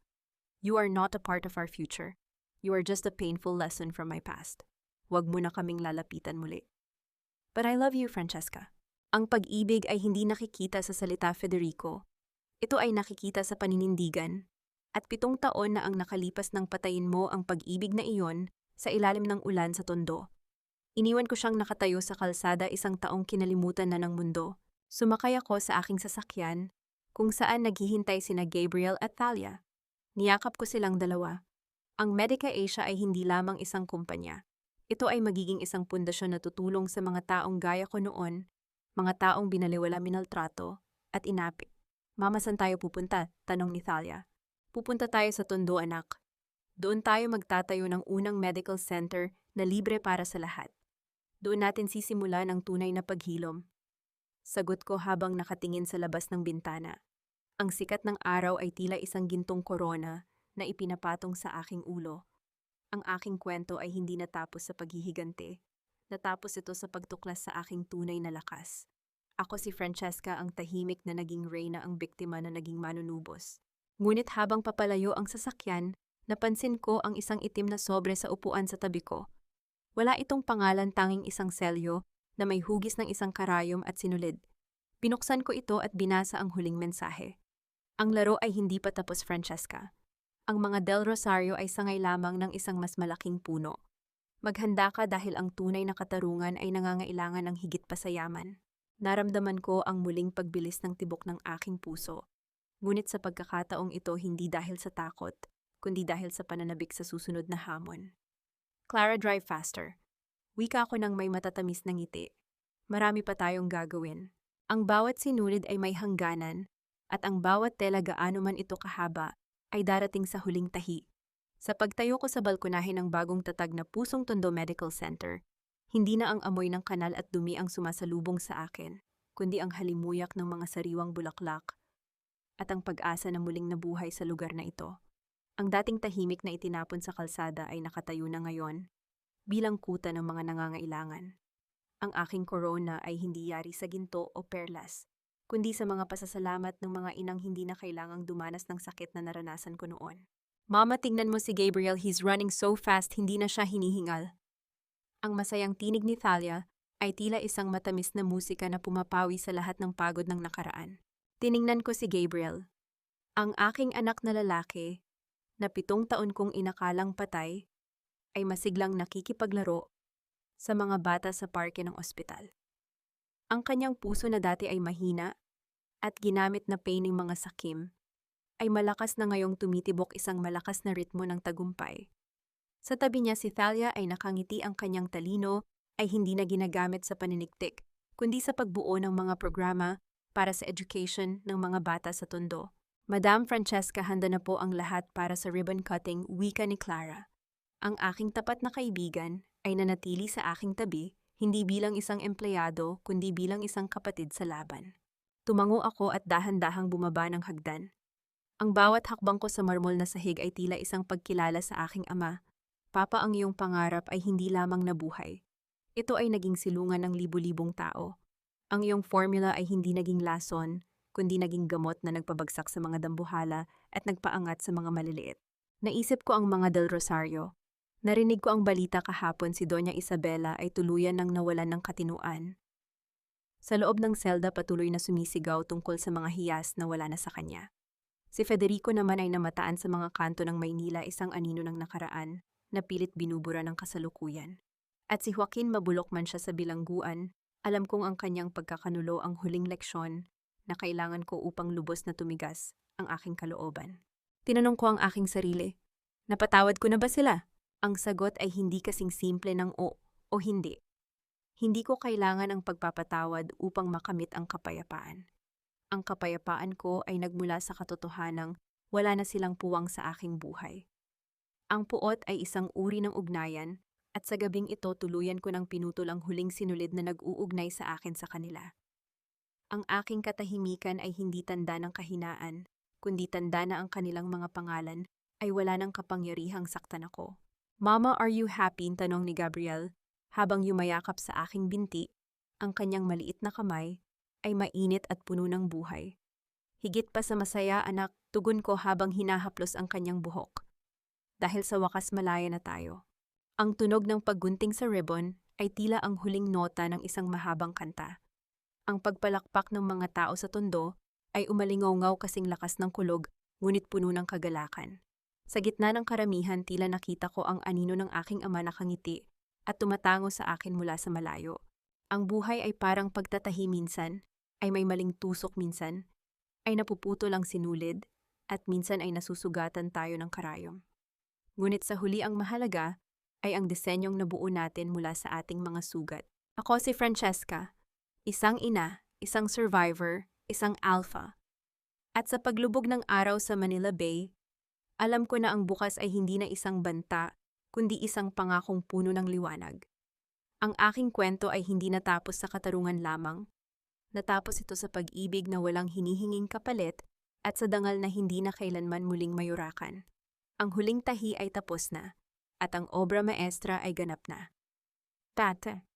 You are not a part of our future. You are just a painful lesson from my past. Huwag mo na kaming lalapitan muli. But I love you, Francesca. Ang pag-ibig ay hindi nakikita sa salita, Federico. Ito ay nakikita sa paninindigan. At 7 taon na ang nakalipas nang patayin mo ang pag-ibig na iyon sa ilalim ng ulan sa Tondo. Iniwan ko siyang nakatayo sa kalsada, 1 taong kinalimutan na ng mundo. Sumakay ako sa aking sasakyan, kung saan naghihintay sina Gabriel at Thalia. Niyakap ko silang dalawa. Ang Medica Asia ay hindi lamang isang kumpanya. Ito ay magiging isang pundasyon na tutulong sa mga taong gaya ko noon, mga taong binaliwala, minaltrato, at inapi. Mama, saan tayo pupunta? Tanong ni Thalia. Pupunta tayo sa Tondo, anak. Doon tayo magtatayo ng unang medical center na libre para sa lahat. Doon natin sisimula ng tunay na paghilom. Sagot ko habang nakatingin sa labas ng bintana. Ang sikat ng araw ay tila isang gintong korona na ipinapatong sa aking ulo. Ang aking kwento ay hindi natapos sa paghihigante. Natapos ito sa pagtuklas sa aking tunay na lakas. Ako si Francesca, ang tahimik na naging reyna, ang biktima na naging manunubos. Ngunit habang papalayo ang sasakyan, napansin ko ang isang itim na sobre sa upuan sa tabi ko. Wala itong pangalan, tanging isang selyo na may hugis ng isang karayom at sinulid. Binuksan ko ito at binasa ang huling mensahe. Ang laro ay hindi pa tapos, Francesca. Ang mga Del Rosario ay sangay lamang ng isang mas malaking puno. Maghanda ka dahil ang tunay na katarungan ay nangangailangan ng higit pa sa yaman. Naramdaman ko ang muling pagbilis ng tibok ng aking puso. Ngunit sa pagkakataong ito, hindi dahil sa takot, kundi dahil sa pananabik sa susunod na hamon. Clara, drive faster. Wika ko ng may matatamis na ngiti. Marami pa tayong gagawin. Ang bawat sinulid ay may hangganan, at ang bawat tela, gaano man ito kahaba, ay darating sa huling tahi. Sa pagtayo ko sa balkonahe ng bagong tatag na Pusong Tondo Medical Center, hindi na ang amoy ng kanal at dumi ang sumasalubong sa akin, kundi ang halimuyak ng mga sariwang bulaklak at ang pag-asa na muling nabuhay sa lugar na ito. Ang dating tahimik na itinapon sa kalsada ay nakatayo na ngayon, bilang kuta ng mga nangangailangan. Ang aking corona ay hindi yari sa ginto o perlas, kundi sa mga pasasalamat ng mga inang hindi na kailangang dumanas ng sakit na naranasan ko noon. Mama, tingnan mo si Gabriel, he's running so fast, hindi na siya hinihingal. Ang masayang tinig ni Thalia ay tila isang matamis na musika na pumapawi sa lahat ng pagod ng nakaraan. Tiningnan ko si Gabriel, ang aking anak na lalaki, na 7 taon kong inakalang patay, ay masiglang nakikipaglaro sa mga bata sa parke ng ospital. Ang kanyang puso na dati ay mahina at ginamit na pain ng mga sakim, ay malakas na ngayong tumitibok, isang malakas na ritmo ng tagumpay. Sa tabi niya si Thalia ay nakangiti, ang kanyang talino ay hindi na ginagamit sa paniniktik, kundi sa pagbuo ng mga programa para sa education ng mga bata sa Tondo. Madam Francesca, handa na po ang lahat para sa ribbon cutting, wika ni Clara. Ang aking tapat na kaibigan ay nanatili sa aking tabi, hindi bilang isang empleyado, kundi bilang isang kapatid sa laban. Tumango ako at dahan-dahang bumaba ng hagdan. Ang bawat hakbang ko sa marmol na sahig ay tila isang pagkilala sa aking ama. Papa, ang iyong pangarap ay hindi lamang nabuhay. Ito ay naging silungan ng libu-libong tao. Ang iyong formula ay hindi naging lason, kundi naging gamot na nagpabagsak sa mga dambuhala at nagpaangat sa mga maliliit. Naisip ko ang mga Del Rosario. Narinig ko ang balita kahapon si Doña Isabela ay tuluyan ng nawalan ng katinuan. Sa loob ng selda patuloy na sumisigaw tungkol sa mga hiyas na wala na sa kanya. Si Federico naman ay namataan sa mga kanto ng Maynila isang anino ng nakaraan na pilit binubura ng kasalukuyan. At si Joaquin mabulok man siya sa bilangguan, alam kong ang kanyang pagkakanulo ang huling leksyon na kailangan ko upang lubos na tumigas ang aking kalooban. Tinanong ko ang aking sarili, napatawad ko na ba sila? Ang sagot ay hindi kasing simple ng o hindi. Hindi ko kailangan ang pagpapatawad upang makamit ang kapayapaan. Ang kapayapaan ko ay nagmula sa katotohanang wala na silang puwang sa aking buhay. Ang puot ay isang uri ng ugnayan at sa gabing ito tuluyan ko ng pinutol ang huling sinulid na nag-uugnay sa akin sa kanila. Ang aking katahimikan ay hindi tanda ng kahinaan, kundi tanda na ang kanilang mga pangalan ay wala ng kapangyarihang saktan ako. "Mama, are you happy?" tanong ni Gabriel habang yumayakap sa aking binti. Ang kanyang maliit na kamay ay mainit at puno ng buhay. "Higit pa sa masaya, anak," tugon ko habang hinahaplos ang kanyang buhok. Dahil sa wakas malaya na tayo. Ang tunog ng paggunting sa ribbon ay tila ang huling nota ng isang mahabang kanta. Ang pagpalakpak ng mga tao sa tondo ay umalingaw-ngaw kasing lakas ng kulog, ngunit puno ng kagalakan. Sa gitna ng karamihan, tila nakita ko ang anino ng aking ama nakangiti at tumatango sa akin mula sa malayo. Ang buhay ay parang pagtatahi minsan, ay may maling tusok minsan, ay napuputol ang sinulid, at minsan ay nasusugatan tayo ng karayom. Ngunit sa huli ang mahalaga ay ang disenyong nabuo natin mula sa ating mga sugat. Ako si Francesca, isang ina, isang survivor, isang alpha. At sa paglubog ng araw sa Manila Bay, alam ko na ang bukas ay hindi na isang banta, kundi isang pangakong puno ng liwanag. Ang aking kwento ay hindi natapos sa katarungan lamang. Natapos ito sa pag-ibig na walang hinihinging kapalit at sa dangal na hindi na kailanman muling mayurakan. Ang huling tahi ay tapos na, at ang obra maestra ay ganap na. Tate.